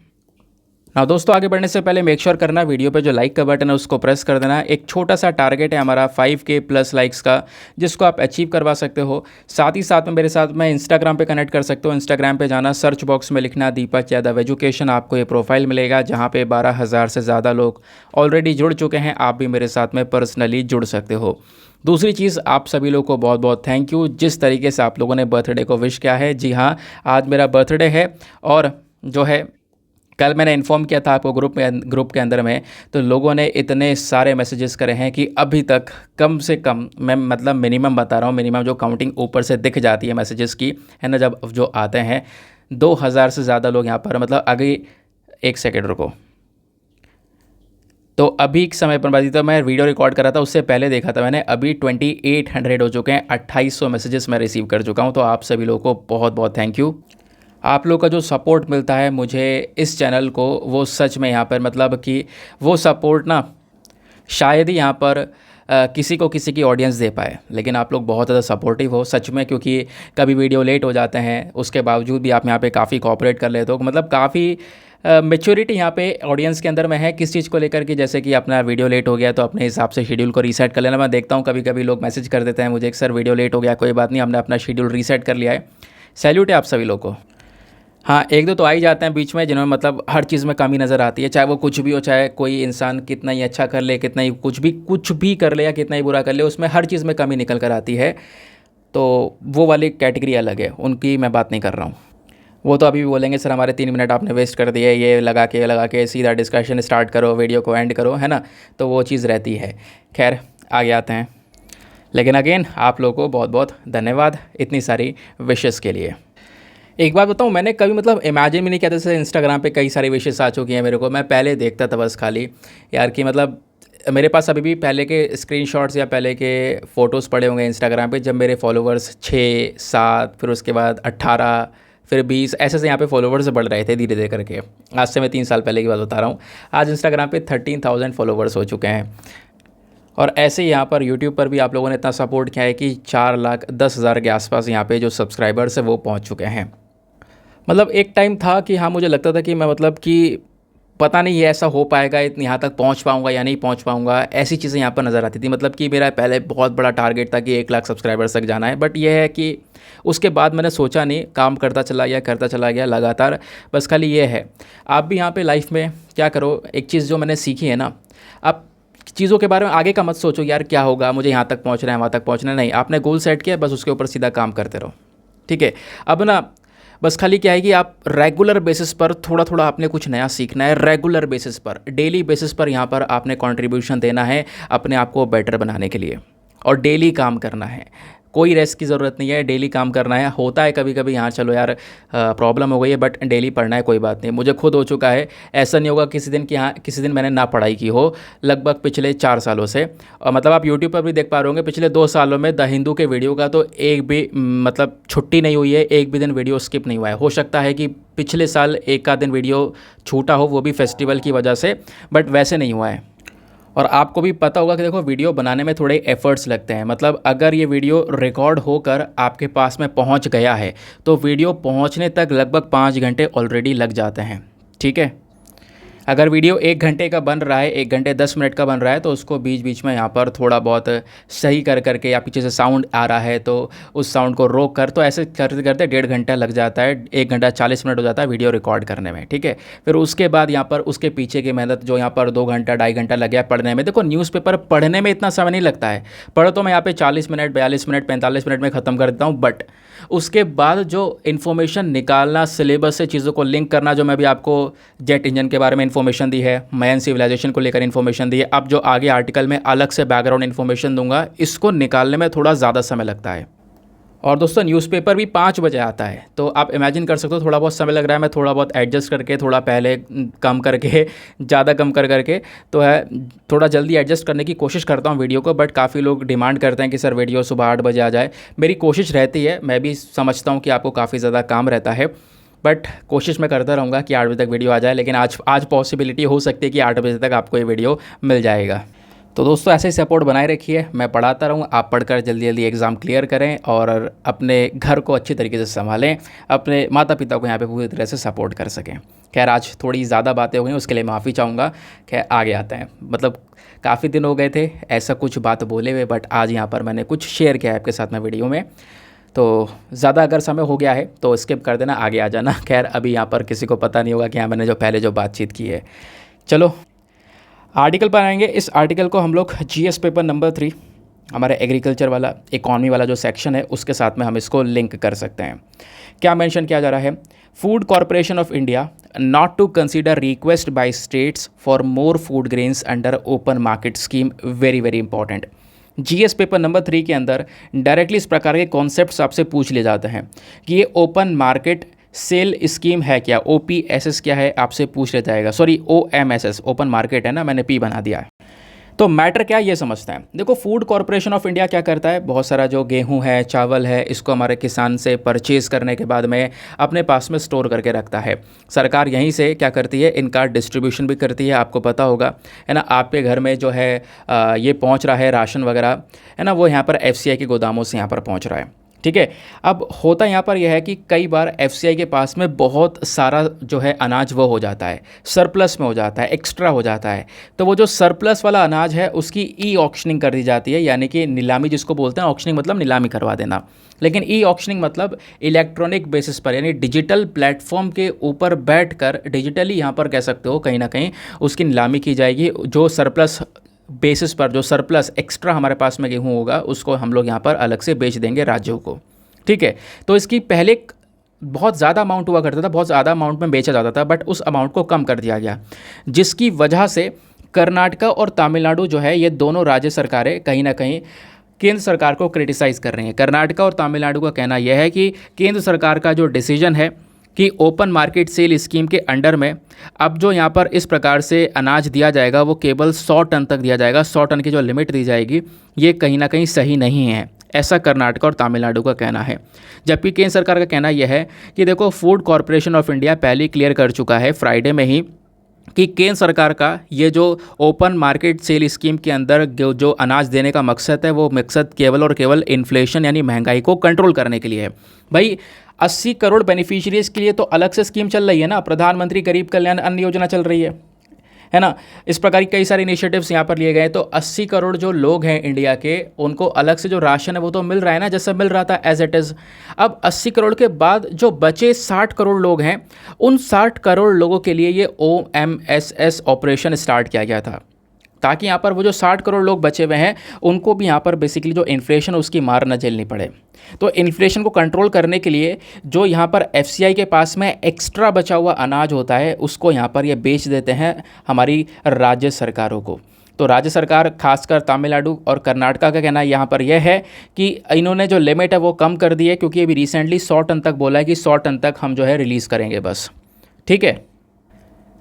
ना दोस्तों आगे बढ़ने से पहले मेक श्योर करना वीडियो पे जो लाइक का बटन है उसको प्रेस कर देना। एक छोटा सा टारगेट है हमारा 5K प्लस लाइक्स का, जिसको आप अचीव करवा सकते हो। साथ ही साथ में मेरे साथ में इंस्टाग्राम पे कनेक्ट कर सकते हो। इंस्टाग्राम पे जाना, सर्च बॉक्स में लिखना दीपक यादव एजुकेशन, आपको ये प्रोफाइल मिलेगा जहाँ पे 12,000 से ज़्यादा लोग ऑलरेडी जुड़ चुके हैं। आप भी मेरे साथ में पर्सनली जुड़ सकते हो। दूसरी चीज़, आप सभी लोगों को बहुत बहुत थैंक यू जिस तरीके से आप लोगों ने बर्थडे को विश किया है। जी हाँ, आज मेरा बर्थडे है और जो है कल मैंने इन्फॉर्म किया था आपको ग्रुप के अंदर में, तो लोगों ने इतने सारे मैसेजेस करे हैं कि अभी तक कम से कम, मैं मतलब मिनिमम बता रहा हूँ, मिनिमम जो काउंटिंग ऊपर से दिख जाती है मैसेजेस की, है ना, जब जो आते हैं 2000 से ज़्यादा लोग यहाँ पर, मतलब अभी एक सेकेंड रुको, तो अभी एक समय पर बात, तो मैं वीडियो रिकॉर्ड कर रहा था उससे पहले देखा था मैंने, अभी 2800 हो चुके हैं, 2800 मैसेजेस मैं रिसीव कर चुका हूँ। तो आप सभी लोगों को बहुत बहुत थैंक यू। आप लोग का जो सपोर्ट मिलता है मुझे इस चैनल को, वो सच में यहाँ पर मतलब कि वो सपोर्ट ना शायद ही यहाँ पर किसी को किसी की ऑडियंस दे पाए, लेकिन आप लोग बहुत ज़्यादा सपोर्टिव हो सच में, क्योंकि कभी वीडियो लेट हो जाते हैं उसके बावजूद भी आप यहाँ पे काफ़ी कोऑपरेट कर लेते हो। मतलब काफ़ी मैच्योरिटी यहाँ पे ऑडियंस के अंदर में है किस चीज़ को लेकर कि जैसे कि अपना वीडियो लेट हो गया तो अपने हिसाब से शेड्यूल को रीसेट कर लेना। मैं देखता हूँ कभी कभी लोग मैसेज कर देते हैं मुझे कि सर वीडियो लेट हो गया, कोई बात नहीं, हमने अपना शेड्यूल रीसेट कर लिया है। सैल्यूट है आप सभी लोग को। हाँ, 1-2 तो आ ही जाते हैं बीच में, जिन्होंने मतलब हर चीज़ में कमी नज़र आती है, चाहे वो कुछ भी हो, चाहे कोई इंसान कितना ही अच्छा कर ले, कितना ही कुछ भी कर ले या कितना ही बुरा कर ले, उसमें हर चीज़ में कमी निकल कर आती है। तो वो वाली कैटेगरी अलग है, उनकी मैं बात नहीं कर रहा हूँ। वो तो अभी भी बोलेंगे सर हमारे 3 मिनट आपने वेस्ट कर दिए, ये लगा के सीधा डिस्कशन स्टार्ट करो, वीडियो को एंड करो, है ना? तो वो चीज़ रहती है। खैर, आगे आते हैं। लेकिन अगेन आप लोगों को बहुत बहुत धन्यवाद इतनी सारी विशेज़ के लिए। एक बात बताऊँ, मैंने कभी मतलब इमेजिन भी नहीं किया था, जैसे इंस्टाग्राम पे कई सारी विशेज़ आ चुकी हैं मेरे को। मैं पहले देखता था बस खाली यार कि मतलब मेरे पास अभी भी पहले के स्क्रीनशॉट्स या पहले के फ़ोटोज़ पड़े होंगे इंस्टाग्राम पे, जब मेरे फॉलोवर्स 6, 7, फिर उसके बाद 18, फिर 20, ऐसे यहाँ पे फॉलोवर्स बढ़ रहे थे धीरे धीरे करके। आज से मैं 3 साल पहले की बात बता रहा हूँ। आज इंस्टाग्राम पे 13,000 फॉलोवर्स हो चुके हैं। और ऐसे ही यहाँ पर यूट्यूब पर भी आप लोगों ने इतना सपोर्ट किया है कि 4,10,000 के आसपास यहाँ पे जो सब्सक्राइबर्स हैं वो पहुँच चुके हैं। मतलब एक टाइम था कि हाँ, मुझे लगता था कि मैं मतलब कि पता नहीं ये ऐसा हो पाएगा, इतनी यहाँ तक पहुँच पाऊँगा या नहीं पहुँच पाऊँगा, ऐसी चीज़ें यहाँ पर नज़र आती थी। मतलब कि मेरा पहले बहुत बड़ा टारगेट था कि 1 लाख सब्सक्राइबर्स तक जाना है, बट ये है कि उसके बाद मैंने सोचा नहीं, काम करता चला गया लगातार। बस खाली ये है, आप भी यहाँ पे लाइफ में क्या करो, एक चीज़ जो मैंने सीखी है ना, आप चीज़ों के बारे में आगे का मत सोचो यार क्या होगा, मुझे यहाँ तक पहुँचना है, वहाँ तक पहुँचना है, नहीं, आपने गोल सेट किया, बस उसके ऊपर सीधा काम करते रहो, ठीक है? अब ना बस खाली क्या है कि आप रेगुलर बेसिस पर थोड़ा थोड़ा आपने कुछ नया सीखना है, रेगुलर बेसिस पर, डेली बेसिस पर यहाँ पर आपने कंट्रीब्यूशन देना है अपने आप को बेटर बनाने के लिए, और डेली काम करना है। कोई रेस्ट की ज़रूरत नहीं है, डेली काम करना है। होता है कभी कभी हाँ चलो यार प्रॉब्लम हो गई है, बट डेली पढ़ना है, कोई बात नहीं। मुझे खुद हो चुका है, ऐसा नहीं होगा किसी दिन कि हाँ किसी दिन मैंने ना पढ़ाई की हो, लगभग पिछले 4 सालों से। और मतलब आप यूट्यूब पर भी देख पा रहे होंगे, पिछले 2 सालों में द हिंदू के वीडियो का तो एक भी मतलब छुट्टी नहीं हुई है, एक भी दिन वीडियो स्किप नहीं हुआ है। हो सकता है कि पिछले साल एक आध दिन वीडियो छूटा हो, वो भी फेस्टिवल की वजह से, बट वैसे नहीं हुआ है। और आपको भी पता होगा कि देखो वीडियो बनाने में थोड़े एफ़र्ट्स लगते हैं। मतलब अगर ये वीडियो रिकॉर्ड होकर आपके पास में पहुंच गया है तो वीडियो पहुंचने तक लगभग 5 घंटे ऑलरेडी लग जाते हैं, ठीक है? अगर वीडियो 1 घंटे का बन रहा है, 1 घंटे 10 मिनट का बन रहा है, तो उसको बीच बीच में यहाँ पर थोड़ा बहुत सही कर करके, या पीछे से साउंड आ रहा है तो उस साउंड को रोक कर, तो ऐसे करते करते 1.5 घंटा लग जाता है, 1 घंटा 40 मिनट हो जाता है वीडियो रिकॉर्ड करने में, ठीक है? फिर उसके बाद यहाँ पर उसके पीछे की मेहनत, जो यहाँ पर 2 घंटा 2.5 घंटा लग गया पढ़ने में। देखो न्यूज़पेपर पढ़ने में इतना समय नहीं लगता है, पढ़ो तो मैं यहाँ पे 40 मिनट, 42 मिनट, 45 मिनट में ख़त्म कर देता हूँ, बट उसके बाद जो इन्फॉर्मेशन निकालना, सिलेबस से चीज़ों को लिंक करना, जो मैं भी आपको जेट इंजन के बारे में इन्फॉर्मेशन दी है, मायन सिविलाइजेशन को लेकर इन्फॉर्मेशन दी है, अब जो आगे आर्टिकल में अलग से बैकग्राउंड इन्फॉर्मेशन दूंगा, इसको निकालने में थोड़ा ज़्यादा समय लगता है। और दोस्तों न्यूज़पेपर भी 5 बजे आता है, तो आप इमेजिन कर सकते हो थोड़ा बहुत समय लग रहा है। मैं थोड़ा बहुत एडजस्ट करके, थोड़ा पहले कम करके, ज़्यादा कम कर करके, तो है थोड़ा जल्दी एडजस्ट करने की कोशिश करता हूँ वीडियो को। बट काफ़ी लोग डिमांड करते हैं कि सर वीडियो सुबह 8 बजे आ जाए। मेरी कोशिश रहती है, मैं भी समझता हूँ कि आपको काफ़ी ज़्यादा काम रहता है, बट कोशिश मैं करता रहूँगा कि 8 बजे तक वीडियो आ जाए। लेकिन आज पॉसिबिलिटी हो सकती है कि 8 बजे तक आपको ये वीडियो मिल जाएगा। तो दोस्तों ऐसे ही सपोर्ट बनाए रखिए, मैं पढ़ाता रहूँ, आप पढ़कर जल्दी जल्दी एग्ज़ाम क्लियर करें और अपने घर को अच्छी तरीके से संभालें, अपने माता पिता को यहाँ पे पूरी तरह से सपोर्ट कर सकें। खैर आज थोड़ी ज़्यादा बातें हो गई, उसके लिए माफ़ी चाहूँगा। खैर आगे आते हैं, मतलब काफ़ी दिन हो गए थे ऐसा कुछ बात बोले हुए, बट आज यहाँ पर मैंने कुछ शेयर किया है आपके साथ में वीडियो में। तो ज़्यादा अगर समय हो गया है तो स्किप कर देना, आगे आ जाना। खैर अभी यहाँ पर किसी को पता नहीं होगा कि हाँ मैंने जो पहले जो बातचीत की है। चलो आर्टिकल पर आएंगे। इस आर्टिकल को हम लोग जीएस पेपर नंबर 3, हमारे एग्रीकल्चर वाला, इकॉनमी वाला जो सेक्शन है, उसके साथ में हम इसको लिंक कर सकते हैं। क्या मेंशन किया जा रहा है? Food corporation of India not to consider request by states for more food grains under open market scheme, very very important. GS paper number 3 के अंदर डायरेक्टली इस प्रकार के कॉन्सेप्ट्स आपसे पूछ लिए जाते हैं कि ये ओपन मार्केट सेल स्कीम है क्या, ओपीएसएस क्या है, आपसे पूछ लिया जाएगा। सॉरी ओएमएसएस, ओपन मार्केट है ना, मैंने पी बना दिया है। तो मैटर क्या है ये समझते हैं। देखो फूड कॉरपोरेशन ऑफ इंडिया क्या करता है, बहुत सारा जो गेहूं है, चावल है, इसको हमारे किसान से परचेज़ करने के बाद में अपने पास में स्टोर करके रखता है। सरकार यहीं से क्या करती है, इनका डिस्ट्रीब्यूशन भी करती है। आपको पता होगा है ना, आपके घर में जो है ये पहुंच रहा है राशन वगैरह, है ना, वो यहाँ पर एफसीआई के गोदामों से यहाँ पर पहुँच रहा है। ठीक है। अब होता यहाँ पर यह है कि कई बार एफसीआई के पास में बहुत सारा जो है अनाज वो हो जाता है, सरप्लस में हो जाता है, एक्स्ट्रा हो जाता है। तो वो जो सरप्लस वाला अनाज है उसकी ई ऑक्शनिंग कर दी जाती है, यानी कि नीलामी जिसको बोलते हैं। ऑक्शनिंग मतलब नीलामी करवा देना, लेकिन ई ऑक्शनिंग मतलब इलेक्ट्रॉनिक बेसिस पर, यानी डिजिटल प्लेटफॉर्म के ऊपर बैठकर डिजिटली यहाँ पर कह सकते हो कहीं ना कहीं उसकी नीलामी की जाएगी। जो सरप्लस बेसिस पर, जो सरप्लस एक्स्ट्रा हमारे पास में गेहूँ होगा उसको हम लोग यहाँ पर अलग से बेच देंगे राज्यों को। ठीक है। तो इसकी पहले बहुत ज़्यादा अमाउंट हुआ करता था, बहुत ज़्यादा अमाउंट में बेचा जाता था, बट उस अमाउंट को कम कर दिया गया, जिसकी वजह से कर्नाटका और तमिलनाडु जो है ये दोनों राज्य सरकारें कहीं ना कहीं केंद्र सरकार को क्रिटिसाइज़ कर रही हैं। कर्नाटका और तमिलनाडु का कहना यह है कि केंद्र सरकार का जो डिसीजन है कि ओपन मार्केट सेल स्कीम के अंडर में अब जो यहाँ पर इस प्रकार से अनाज दिया जाएगा वो केवल 100 टन तक दिया जाएगा, 100 टन की जो लिमिट दी जाएगी ये कहीं ना कहीं सही नहीं है, ऐसा कर्नाटक और तमिलनाडु का कहना है। जबकि केंद्र सरकार का कहना यह है कि देखो, फूड कॉरपोरेशन ऑफ इंडिया पहले ही क्लियर कर चुका है फ्राइडे में ही कि केंद्र सरकार का ये जो ओपन मार्केट सेल स्कीम के अंदर जो अनाज देने का मकसद है वो मकसद केवल और केवल इन्फ्लेशन यानी महंगाई को कंट्रोल करने के लिए है। भाई 80 करोड़ बेनिफिशियरीज के लिए तो अलग से स्कीम चल रही है ना, प्रधानमंत्री गरीब कल्याण अन्न योजना चल रही है ना। इस प्रकार की कई सारे इनिशिएटिव्स यहाँ पर लिए गए। तो 80 करोड़ जो लोग हैं इंडिया के, उनको अलग से जो राशन है वो तो मिल रहा है ना, जैसा मिल रहा था एज इट इज़। अब 80 करोड़ के बाद जो बचे 60 करोड़ लोग हैं, उन 60 करोड़ लोगों के लिए ये OMSS ऑपरेशन स्टार्ट किया गया था, ताकि यहाँ पर वो जो 60 करोड़ लोग बचे हुए हैं उनको भी यहाँ पर बेसिकली जो इन्फ्लेशन उसकी मार न झेलनी पड़े। तो इन्फ्लेशन को कंट्रोल करने के लिए जो यहाँ पर एफसीआई के पास में एक्स्ट्रा बचा हुआ अनाज होता है उसको यहाँ पर ये बेच देते हैं हमारी राज्य सरकारों को। तो राज्य सरकार खासकर तमिलनाडु और कर्नाटका का कहना यहाँ पर यह है कि इन्होंने जो लिमिट है वो कम कर दी है, क्योंकि अभी रिसेंटली 100 टन तक बोला है कि 100 टन तक हम जो है रिलीज़ करेंगे बस। ठीक है।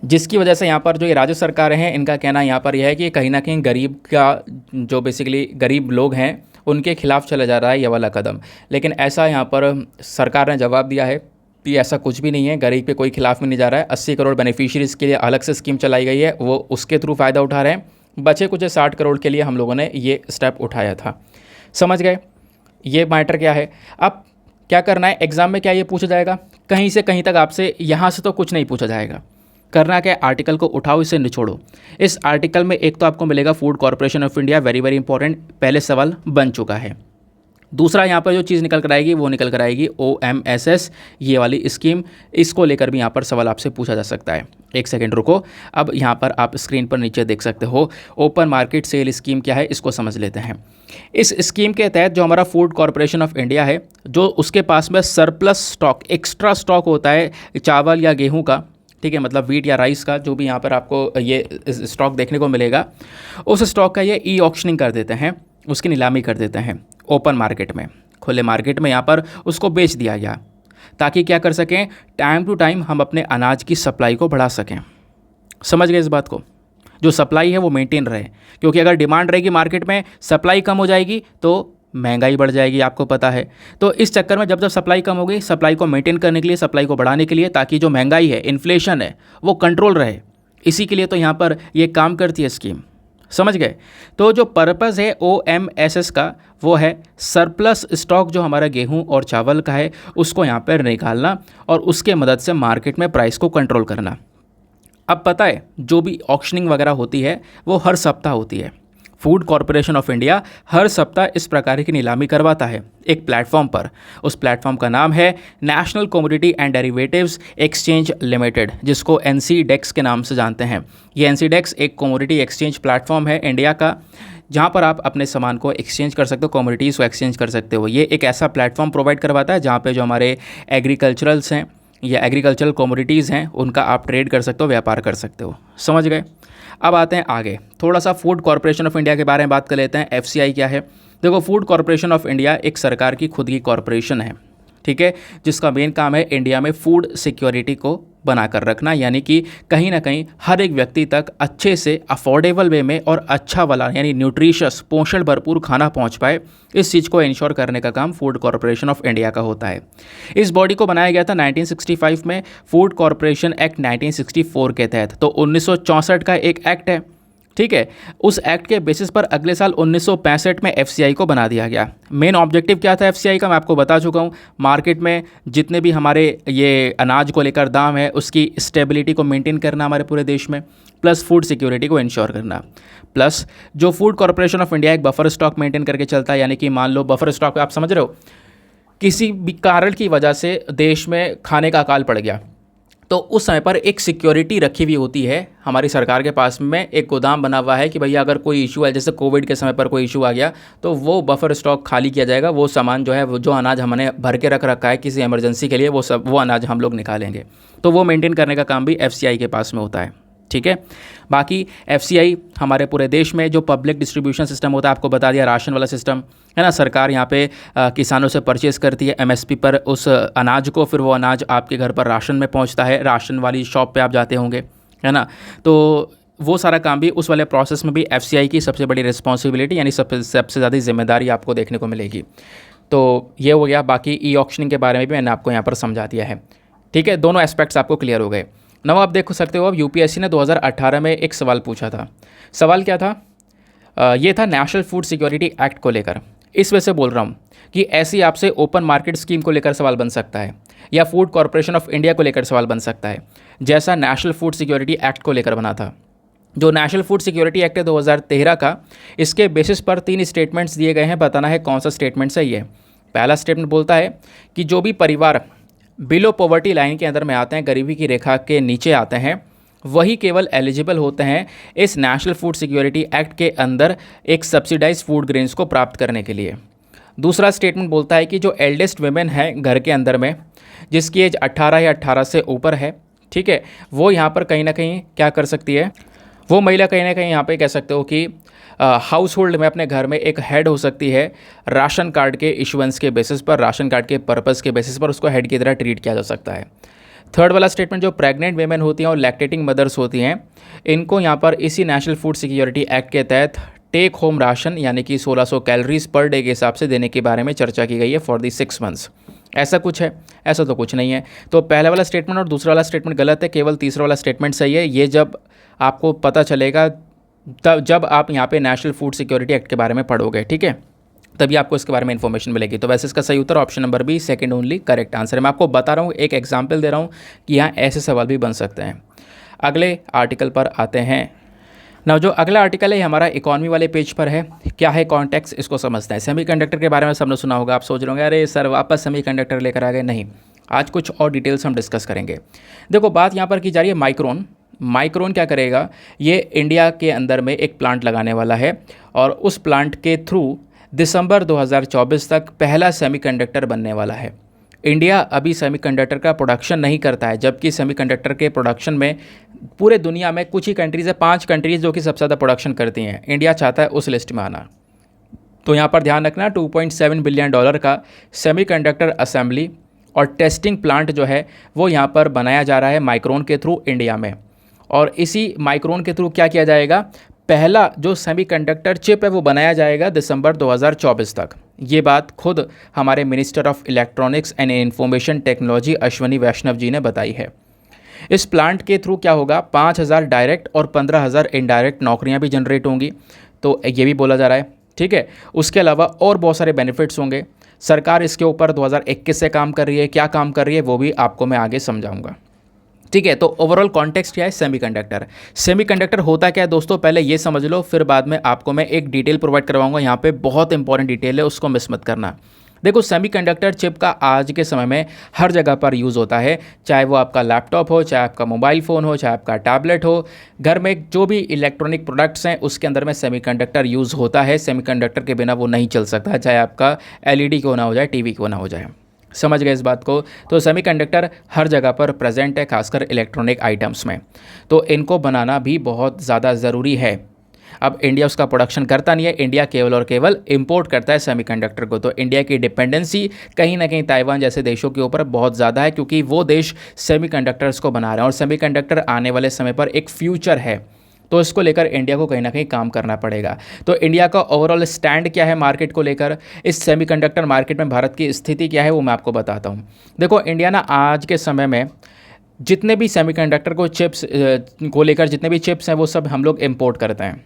जिसकी वजह से यहाँ पर जो ये राज्य सरकारें हैं इनका कहना यहाँ पर यह है कि कहीं ना कहीं गरीब का जो बेसिकली गरीब लोग हैं उनके खिलाफ चला जा रहा है ये वाला कदम। लेकिन ऐसा यहाँ पर सरकार ने जवाब दिया है कि ऐसा कुछ भी नहीं है, गरीब पे कोई खिलाफ में नहीं जा रहा है। 80 करोड़ बेनिफिशियरीज के लिए अलग से स्कीम चलाई गई है, वो उसके थ्रू फ़ायदा उठा रहे हैं। बचे कुछ 60 करोड़ के लिए हम लोगों ने ये स्टेप उठाया था। समझ गए ये मैटर क्या है। अब क्या करना है, एग्ज़ाम में क्या ये पूछा जाएगा, कहीं से कहीं तक आपसे, यहाँ से तो कुछ नहीं पूछा जाएगा। करना क्या, आर्टिकल को उठाओ, इसे निचोड़ो। इस आर्टिकल में एक तो आपको मिलेगा food corporation of India, very very important, पहले सवाल बन चुका है। दूसरा यहाँ पर जो चीज़ निकल कर आएगी वो निकल कर आएगी OMSS, ये वाली स्कीम, इसको लेकर भी यहाँ पर सवाल आपसे पूछा जा सकता है। एक सेकेंड रुको, अब यहाँ पर आप स्क्रीन पर नीचे देख सकते हो ओपन मार्केट सेल स्कीम क्या है, इसको समझ लेते हैं। इस स्कीम के तहत जो हमारा फूड कॉरपोरेशन ऑफ इंडिया है, जो उसके पास में सरप्लस स्टॉक, एक्स्ट्रा स्टॉक होता है चावल या गेहूँ का, ठीक है, मतलब वीट या राइस का, जो भी यहाँ पर आपको ये स्टॉक देखने को मिलेगा, उस स्टॉक का ये ई ऑक्शनिंग कर देते हैं, उसकी नीलामी कर देते हैं ओपन मार्केट में, खुले मार्केट में यहाँ पर उसको बेच दिया गया, ताकि क्या कर सकें, टाइम टू टाइम हम अपने अनाज की सप्लाई को बढ़ा सकें। समझ गए इस बात को, जो सप्लाई है वो मेंटेन रहे, क्योंकि अगर डिमांड रहेगी मार्केट में, सप्लाई कम हो जाएगी तो महंगाई बढ़ जाएगी, आपको पता है। तो इस चक्कर में जब जब सप्लाई कम हो गई, सप्लाई को मेंटेन करने के लिए, सप्लाई को बढ़ाने के लिए, ताकि जो महंगाई है, इन्फ्लेशन है, वो कंट्रोल रहे, इसी के लिए तो यहाँ पर ये काम करती है स्कीम। समझ गए। तो जो पर्पज़ है OMSS का वो है सरप्लस स्टॉक जो हमारा गेहूं और चावल का है उसको यहाँ पर निकालना और उसके मदद से मार्केट में प्राइस को कंट्रोल करना। अब पता है जो भी ऑक्शनिंग वगैरह होती है वो हर सप्ताह होती है। फूड कॉरपोरेशन ऑफ इंडिया हर सप्ताह इस प्रकार की नीलामी करवाता है एक प्लेटफॉर्म पर। उस प्लेटफॉर्म का नाम है national commodity and derivatives exchange limited, जिसको NCDEX के नाम से जानते हैं। ये NCDEX एक कमोडिटी एक्सचेंज प्लेटफॉर्म है इंडिया का, जहाँ पर आप अपने सामान को एक्सचेंज कर सकते हो, कमोडिटीज़ को एक्सचेंज कर सकते हो। ये एक ऐसा प्लेटफॉर्म प्रोवाइड करवाता है जहाँ पे जो हमारे एग्रीकल्चरल्स हैं या एग्रीकल्चरल कमोडिटीज़ हैं उनका आप ट्रेड कर सकते हो, व्यापार कर सकते हो। समझ गए। अब आते हैं आगे, थोड़ा सा फूड कॉरपोरेशन ऑफ इंडिया के बारे में बात कर लेते हैं। FCI क्या है। देखो, फूड कॉरपोरेशन ऑफ इंडिया एक सरकार की खुद की कॉरपोरेशन है, ठीक है, जिसका मेन काम है इंडिया में फूड सिक्योरिटी को बनाकर रखना, यानी कि कहीं ना कहीं हर एक व्यक्ति तक अच्छे से अफोर्डेबल वे में और अच्छा वाला यानी न्यूट्रिशियस पोषण भरपूर खाना पहुंच पाए, इस चीज़ को इंश्योर करने का काम फूड कॉरपोरेशन ऑफ इंडिया का होता है। इस बॉडी को बनाया गया था 1965 में फूड कॉरपोरेशन एक्ट 1964 के तहत। तो 1964 का एक एक्ट है ठीक है। उस एक्ट के बेसिस पर अगले साल 1965 में एफसीआई को बना दिया गया। मेन ऑब्जेक्टिव क्या था एफसीआई का, मैं आपको बता चुका हूँ। मार्केट में जितने भी हमारे ये अनाज को लेकर दाम है उसकी स्टेबिलिटी को मेंटेन करना हमारे पूरे देश में, प्लस फूड सिक्योरिटी को इंश्योर करना, प्लस जो फूड कॉरपोरेशन ऑफ इंडिया एक बफर स्टॉक मेंटेन करके चलता है। यानी कि मान लो बफर स्टॉक, आप समझ रहे हो, किसी भी कारण की वजह से देश में खाने का अकाल पड़ गया तो उस समय पर एक सिक्योरिटी रखी हुई होती है हमारी सरकार के पास में, एक गोदाम बना हुआ है कि भैया अगर कोई इशू है, जैसे कोविड के समय पर कोई इशू आ गया तो वो बफर स्टॉक खाली किया जाएगा, वो सामान जो है, वो जो अनाज हमने भर के रख रखा है किसी इमरजेंसी के लिए, वो अनाज हम लोग निकालेंगे। तो वो मेंटेन करने का काम भी एफसीआई के पास में होता है। ठीक है। बाकी एफसीआई हमारे पूरे देश में जो पब्लिक डिस्ट्रीब्यूशन सिस्टम होता है, आपको बता दिया, राशन वाला सिस्टम है ना। सरकार यहाँ पे किसानों से परचेज़ करती है एमएसपी पर उस अनाज को, फिर वो अनाज आपके घर पर राशन में पहुँचता है, राशन वाली शॉप पे आप जाते होंगे, है ना। तो वो सारा काम भी उस वाले प्रोसेस में भी एफसीआई की सबसे बड़ी रिस्पॉन्सिबिलिटी यानी सबसे ज़्यादा जिम्मेदारी आपको देखने को मिलेगी। तो ये हो गया। बाकी ई ऑक्शनिंग के बारे में भी मैंने आपको यहाँ पर समझा दिया है। ठीक है, दोनों एस्पेक्ट्स आपको क्लियर हो गए। नव आप देख सकते हो, अब यूपीएससी ने 2018 में एक सवाल पूछा था। सवाल क्या था? ये था नेशनल फूड सिक्योरिटी एक्ट को लेकर। इस वजह से बोल रहा हूँ कि ऐसी आपसे ओपन मार्केट स्कीम को लेकर सवाल बन सकता है, या फूड कॉरपोरेशन ऑफ इंडिया को लेकर सवाल बन सकता है, जैसा नेशनल फूड सिक्योरिटी एक्ट को लेकर बना था। जो नेशनल फूड सिक्योरिटी एक्ट है 2013 का, इसके बेसिस पर 3 स्टेटमेंट्स दिए गए हैं। बताना है कौन सा स्टेटमेंट सही है। पहला स्टेटमेंट बोलता है कि जो भी परिवार बिलो पॉवर्टी लाइन के अंदर में आते हैं, गरीबी की रेखा के नीचे आते हैं, वही केवल एलिजिबल होते हैं इस नेशनल फूड सिक्योरिटी एक्ट के अंदर एक सब्सिडाइज फूड ग्रेन्स को प्राप्त करने के लिए। दूसरा स्टेटमेंट बोलता है कि जो एल्डेस्ट वुमेन है घर के अंदर में, जिसकी एज 18 या 18 से ऊपर है, ठीक है, वो यहाँ पर कहीं ना कहीं क्या कर सकती है, वो महिला कहीं ना कहीं यहाँ पे कह सकते हो कि हाउस होल्ड में अपने घर में एक हेड हो सकती है। राशन कार्ड के इशुएंस के बेसिस पर, राशन कार्ड के पर्पस के बेसिस पर उसको हेड की तरह ट्रीट किया जा सकता है। थर्ड वाला स्टेटमेंट, जो प्रेग्नेंट वेमेन होती हैं और लैक्टेटिंग मदर्स होती हैं, इनको यहाँ पर इसी नेशनल फूड सिक्योरिटी एक्ट के तहत टेक होम राशन यानी कि 1600 कैलोरीज पर डे के हिसाब से देने के बारे में चर्चा की गई है फॉर दी 6 मंथ्स। ऐसा कुछ है? ऐसा तो कुछ नहीं है। तो पहला वाला स्टेटमेंट और दूसरा वाला स्टेटमेंट गलत है, केवल तीसरा वाला स्टेटमेंट सही है। ये जब आपको पता चलेगा तब, जब आप यहाँ पे नेशनल फूड सिक्योरिटी एक्ट के बारे में पढ़ोगे, ठीक है, तभी आपको इसके बारे में इन्फॉर्मेशन मिलेगी। तो वैसे इसका सही उत्तर option number b, second only correct answer है। मैं आपको बता रहा हूँ, एक एग्जांपल दे रहा हूँ कि यहाँ ऐसे सवाल भी बन सकते हैं। अगले आर्टिकल पर आते हैं। ना जो अगला आर्टिकल है हमारा इकॉनमी वाले पेज पर है। क्या है कॉन्टेक्स्ट, इसको समझते हैं। सेमीकंडक्टर के बारे में सबने सुना होगा। आप सोच रहे होंगे अरे सर वापस सेमीकंडक्टर लेकर आ गए। नहीं, आज कुछ और डिटेल्स हम डिस्कस करेंगे। देखो, बात यहाँ पर की जा रही है माइक्रोन। माइक्रोन क्या करेगा, ये इंडिया के अंदर में एक प्लांट लगाने वाला है और उस प्लांट के थ्रू दिसंबर 2024 तक पहला सेमीकंडक्टर बनने वाला है। इंडिया अभी सेमीकंडक्टर का प्रोडक्शन नहीं करता है, जबकि सेमीकंडक्टर के प्रोडक्शन में पूरे दुनिया में कुछ ही कंट्रीज़ है, 5 कंट्रीज़ जो कि सबसे ज़्यादा प्रोडक्शन करती हैं। इंडिया चाहता है उस लिस्ट में आना। तो यहाँ पर ध्यान रखना, $2.7 बिलियन का सेमीकंडक्टर असेंबली और टेस्टिंग प्लांट जो है वो यहाँ पर बनाया जा रहा है माइक्रोन के थ्रू इंडिया में। और इसी माइक्रोन के थ्रू क्या किया जाएगा, पहला जो सेमीकंडक्टर चिप है वो बनाया जाएगा दिसंबर 2024 तक। ये बात खुद हमारे minister of electronics and information technology Ashwini Vaishnaw ji ने बताई है। इस प्लांट के थ्रू क्या होगा, 5000 डायरेक्ट और 15000 इनडायरेक्ट नौकरियां भी जनरेट होंगी। तो ये भी बोला जा रहा है, ठीक है। उसके अलावा और बहुत सारे बेनिफिट्स होंगे। सरकार इसके ऊपर 2021 से काम कर रही है। क्या काम कर रही है वो भी आपको मैं आगे समझाऊंगा, ठीक है। तो ओवरऑल कॉन्टेक्स्ट क्या है, सेमीकंडक्टर। सेमीकंडक्टर होता क्या है दोस्तों, पहले ये समझ लो, फिर बाद में आपको मैं एक डिटेल प्रोवाइड करवाऊंगा। यहाँ पे बहुत इंपॉर्टेंट डिटेल है, उसको मिस मत करना। देखो, सेमीकंडक्टर चिप का आज के समय में हर जगह पर यूज़ होता है, चाहे वो आपका लैपटॉप हो, चाहे आपका मोबाइल फ़ोन हो, चाहे आपका टैबलेट हो। घर में जो भी इलेक्ट्रॉनिक प्रोडक्ट्स हैं उसके अंदर में सेमीकंडक्टर यूज़ होता है। सेमीकंडक्टर के बिना वो नहीं चल सकता, चाहे आपका एलईडी क्यों ना हो जाए, टीवी क्यों ना हो जाए। समझ गए इस बात को। तो सेमीकंडक्टर हर जगह पर प्रेजेंट है, खासकर इलेक्ट्रॉनिक आइटम्स में। तो इनको बनाना भी बहुत ज़्यादा ज़रूरी है। अब इंडिया उसका प्रोडक्शन करता नहीं है, इंडिया केवल और केवल इंपोर्ट करता है सेमीकंडक्टर को। तो इंडिया की डिपेंडेंसी कहीं ना कहीं ताइवान जैसे देशों के ऊपर बहुत ज़्यादा है, क्योंकि वो देश सेमीकंडक्टर्स को बना रहे हैं और सेमीकंडक्टर आने वाले समय पर एक फ्यूचर है। तो इसको लेकर इंडिया को कहीं ना कहीं काम करना पड़ेगा। तो इंडिया का ओवरऑल स्टैंड क्या है मार्केट को लेकर, इस सेमीकंडक्टर मार्केट में भारत की स्थिति क्या है वो मैं आपको बताता हूँ। देखो, इंडिया ना आज के समय में जितने भी सेमीकंडक्टर को चिप्स को लेकर जितने भी चिप्स हैं वो सब हम लोग इंपोर्ट करते हैं,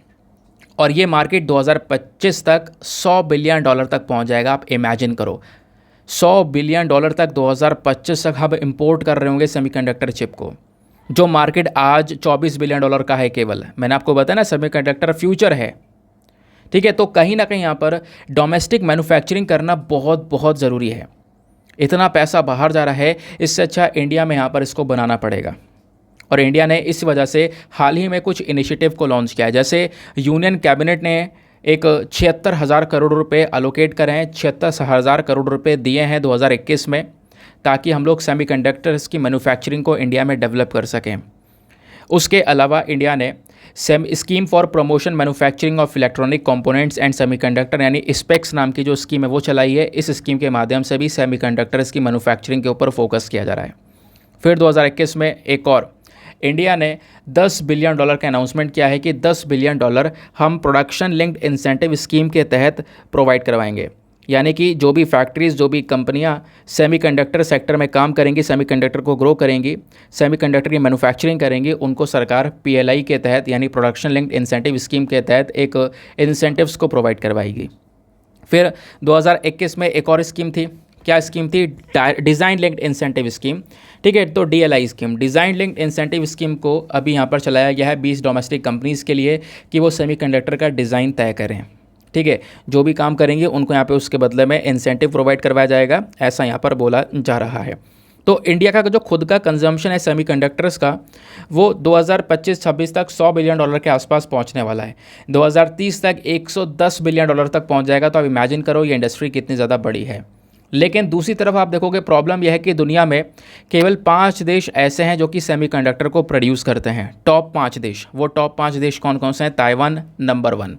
और ये मार्केट 2025 तक $100 बिलियन तक पहुंच जाएगा। आप इमेजिन करो, $100 बिलियन तक 2025 तक हम इंपोर्ट कर रहे होंगे सेमीकंडक्टर चिप को, जो मार्केट आज $24 बिलियन का है केवल। मैंने आपको बताया ना, सेमीकंडक्टर फ्यूचर है, ठीक है। तो कहीं ना कहीं यहाँ पर डोमेस्टिक मैन्युफैक्चरिंग करना बहुत बहुत ज़रूरी है। इतना पैसा बाहर जा रहा है, इससे अच्छा इंडिया में यहाँ पर इसको बनाना पड़ेगा। और इंडिया ने इस वजह से हाल ही में कुछ इनिशिएटिव को लॉन्च किया है, जैसे यूनियन कैबिनेट ने एक 76,000 करोड़ रुपए अलोकेट करे हैं, 76,000 करोड़ रुपए दिए हैं 2021 में, ताकि हम लोग सेमीकंडक्टर्स की मैन्युफैक्चरिंग को इंडिया में डेवलप कर सकें। उसके अलावा इंडिया ने scheme for promotion manufacturing of electronic components and semiconductor यानी स्पेक्स नाम की जो स्कीम है वो चलाई है। इस स्कीम के माध्यम से भी सेमीकंडक्टर्स की मैन्युफैक्चरिंग के ऊपर फोकस किया जा रहा है। फिर 2021 में एक और इंडिया ने $10 बिलियन का अनाउंसमेंट किया है कि $10 बिलियन हम प्रोडक्शन लिंक्ड इंसेंटिव स्कीम के तहत प्रोवाइड करवाएंगे। यानी कि जो भी फैक्ट्रीज़, जो भी कंपनियां सेमीकंडक्टर सेक्टर में काम करेंगी, सेमीकंडक्टर को ग्रो करेंगी, सेमीकंडक्टर की मैन्युफैक्चरिंग करेंगी, उनको सरकार PLI के तहत यानी प्रोडक्शन लिंक्ड इंसेंटिव स्कीम के तहत एक इंसेंटिव्स को प्रोवाइड करवाएगी। फिर 2021 में एक और स्कीम थी। क्या स्कीम थी? डिज़ाइन लिंक्ड इंसेंटिव स्कीम, ठीक है। तो DLI scheme, design linked incentive scheme को अभी यहाँ पर चलाया गया है 20 डोमेस्टिक कंपनीज़ के लिए कि वो सेमीकंडक्टर का डिज़ाइन तय करें, ठीक है। जो भी काम करेंगे उनको यहाँ पे उसके बदले में इंसेंटिव प्रोवाइड करवाया जाएगा, ऐसा यहाँ पर बोला जा रहा है। तो इंडिया का जो खुद का कंजम्पशन है सेमीकंडक्टर्स का, वो 2025-26 तक $100 बिलियन के आसपास पहुंचने वाला है। 2030 तक $110 बिलियन तक पहुंच जाएगा। तो आप इमेजिन करो ये इंडस्ट्री कितनी ज़्यादा बड़ी है। लेकिन दूसरी तरफ आप देखोगे प्रॉब्लम यह है कि दुनिया में केवल 5 देश ऐसे हैं जो कि सेमीकंडक्टर को प्रोड्यूस करते हैं। टॉप 5 देश, वो टॉप 5 देश कौन कौन से हैं? Taiwan number 1,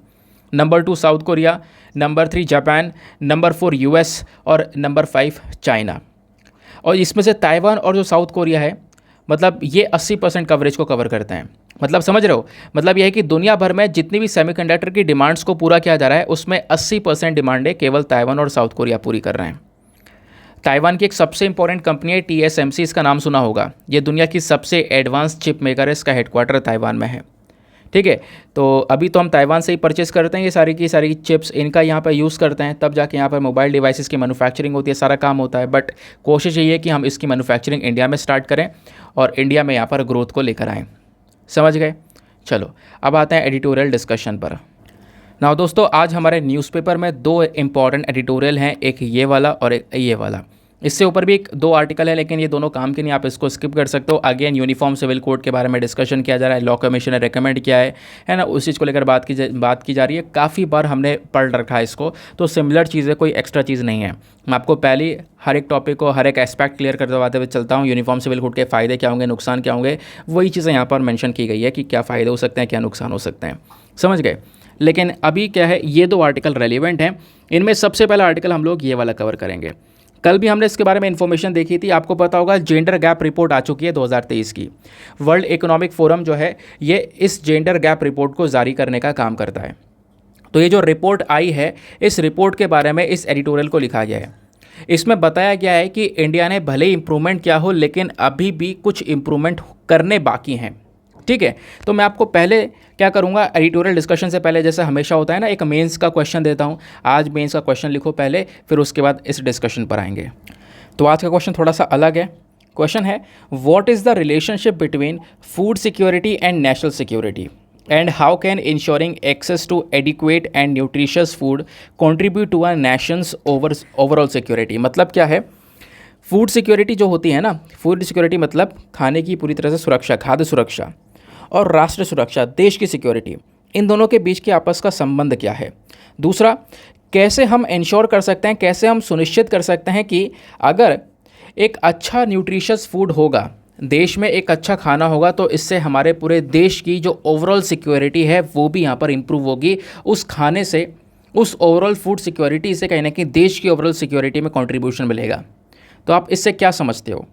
number 2 south Korea, number 3 Japan, number 4 US और नंबर 5 चाइना। और इसमें से ताइवान और जो साउथ कोरिया है, मतलब ये 80% कवरेज को कवर करते हैं। मतलब समझ रहे हो, मतलब यह है कि दुनिया भर में जितनी भी सेमीकंडक्टर की डिमांड्स को पूरा किया जा रहा है उसमें 80% डिमांडें केवल ताइवान और साउथ कोरिया पूरी कर रहे हैं। ताइवान की एक सबसे इंपॉर्टेंट कंपनी है TSMC, इसका नाम सुना होगा। ये दुनिया की सबसे एडवांस चिप मेकर है, इसका हेडक्वार्टर ताइवान में है, ठीक है। तो अभी तो हम ताइवान से ही परचेस करते हैं ये सारी की सारी चिप्स, इनका यहाँ पर यूज़ करते हैं, तब जाके यहाँ पर मोबाइल डिवाइसेस की मैन्युफैक्चरिंग होती है, सारा काम होता है। बट कोशिश यही है कि हम इसकी मैन्युफैक्चरिंग इंडिया में स्टार्ट करें और इंडिया में यहाँ पर ग्रोथ को लेकर आएँ। समझ गए? चलो अब आते हैं एडिटोरियल डिस्कशन पर। ना दोस्तों, आज हमारे न्यूज़पेपर में 2 इंपॉर्टेंट एडिटोरियल हैं, एक ये वाला और एक ये वाला। इससे ऊपर भी 2 आर्टिकल है, लेकिन ये दोनों काम के नहीं, आप इसको स्किप कर सकते हो। अगेन यूनिफॉर्म सिविल कोड के बारे में डिस्कशन किया जा रहा है, लॉ कमीशन ने रिकमेंड किया है ना, उस चीज़ को लेकर बात की जा रही है। काफ़ी बार हमने पढ़ रखा है इसको, तो सिमिलर चीज़ है, कोई एक्स्ट्रा चीज़ नहीं है। मैं आपको पहले हर एक टॉपिक को, हर एक एस्पेक्ट क्लियर करवाते हुए चलता हूँ। यूनिफॉर्म सिविल कोड के फ़ायदे क्या होंगे, नुकसान क्या होंगे, वही चीज़ें यहाँ पर मेंशन की गई है कि क्या फ़ायदे हो सकते हैं, क्या नुकसान हो सकते हैं। समझ गए? लेकिन अभी क्या है, ये 2 आर्टिकल रेलिवेंट हैं। इनमें सबसे पहला आर्टिकल हम लोग ये वाला कवर करेंगे। कल भी हमने इसके बारे में इन्फॉर्मेशन देखी थी, आपको पता होगा जेंडर गैप रिपोर्ट आ चुकी है 2023 की। वर्ल्ड इकोनॉमिक फोरम जो है ये इस जेंडर गैप रिपोर्ट को जारी करने का काम करता है। तो ये जो रिपोर्ट आई है, इस रिपोर्ट के बारे में इस एडिटोरियल को लिखा गया है। इसमें बताया गया है कि इंडिया ने भले इंप्रूवमेंट किया हो, लेकिन अभी भी कुछ इंप्रूवमेंट करने बाकी हैं, ठीक है। तो मैं आपको पहले क्या करूंगा, एडिटोरियल डिस्कशन से पहले जैसे हमेशा होता है ना, एक मेंस का क्वेश्चन देता हूं। आज मेंस का क्वेश्चन लिखो पहले, फिर उसके बाद इस डिस्कशन पर आएंगे। तो आज का क्वेश्चन थोड़ा सा अलग है। क्वेश्चन है, what is the relationship between food security and national security and how can insuring access to adequate and nutritious food contribute to a nation's overall security. मतलब क्या है, फूड सिक्योरिटी जो होती है ना, फूड सिक्योरिटी मतलब खाने की पूरी तरह से सुरक्षा, खाद्य सुरक्षा, और राष्ट्र सुरक्षा, देश की सिक्योरिटी, इन दोनों के बीच के आपस का संबंध क्या है। दूसरा, कैसे हम इंश्योर कर सकते हैं, कैसे हम सुनिश्चित कर सकते हैं कि अगर एक अच्छा न्यूट्रिशियस फूड होगा, देश में एक अच्छा खाना होगा, तो इससे हमारे पूरे देश की जो ओवरऑल सिक्योरिटी है वो भी यहाँ पर इम्प्रूव होगी। उस खाने से, उस ओवरऑल फूड सिक्योरिटी से कहीं ना कहीं देश की ओवरऑल सिक्योरिटी में कंट्रीब्यूशन मिलेगा। तो आप इससे क्या समझते हो?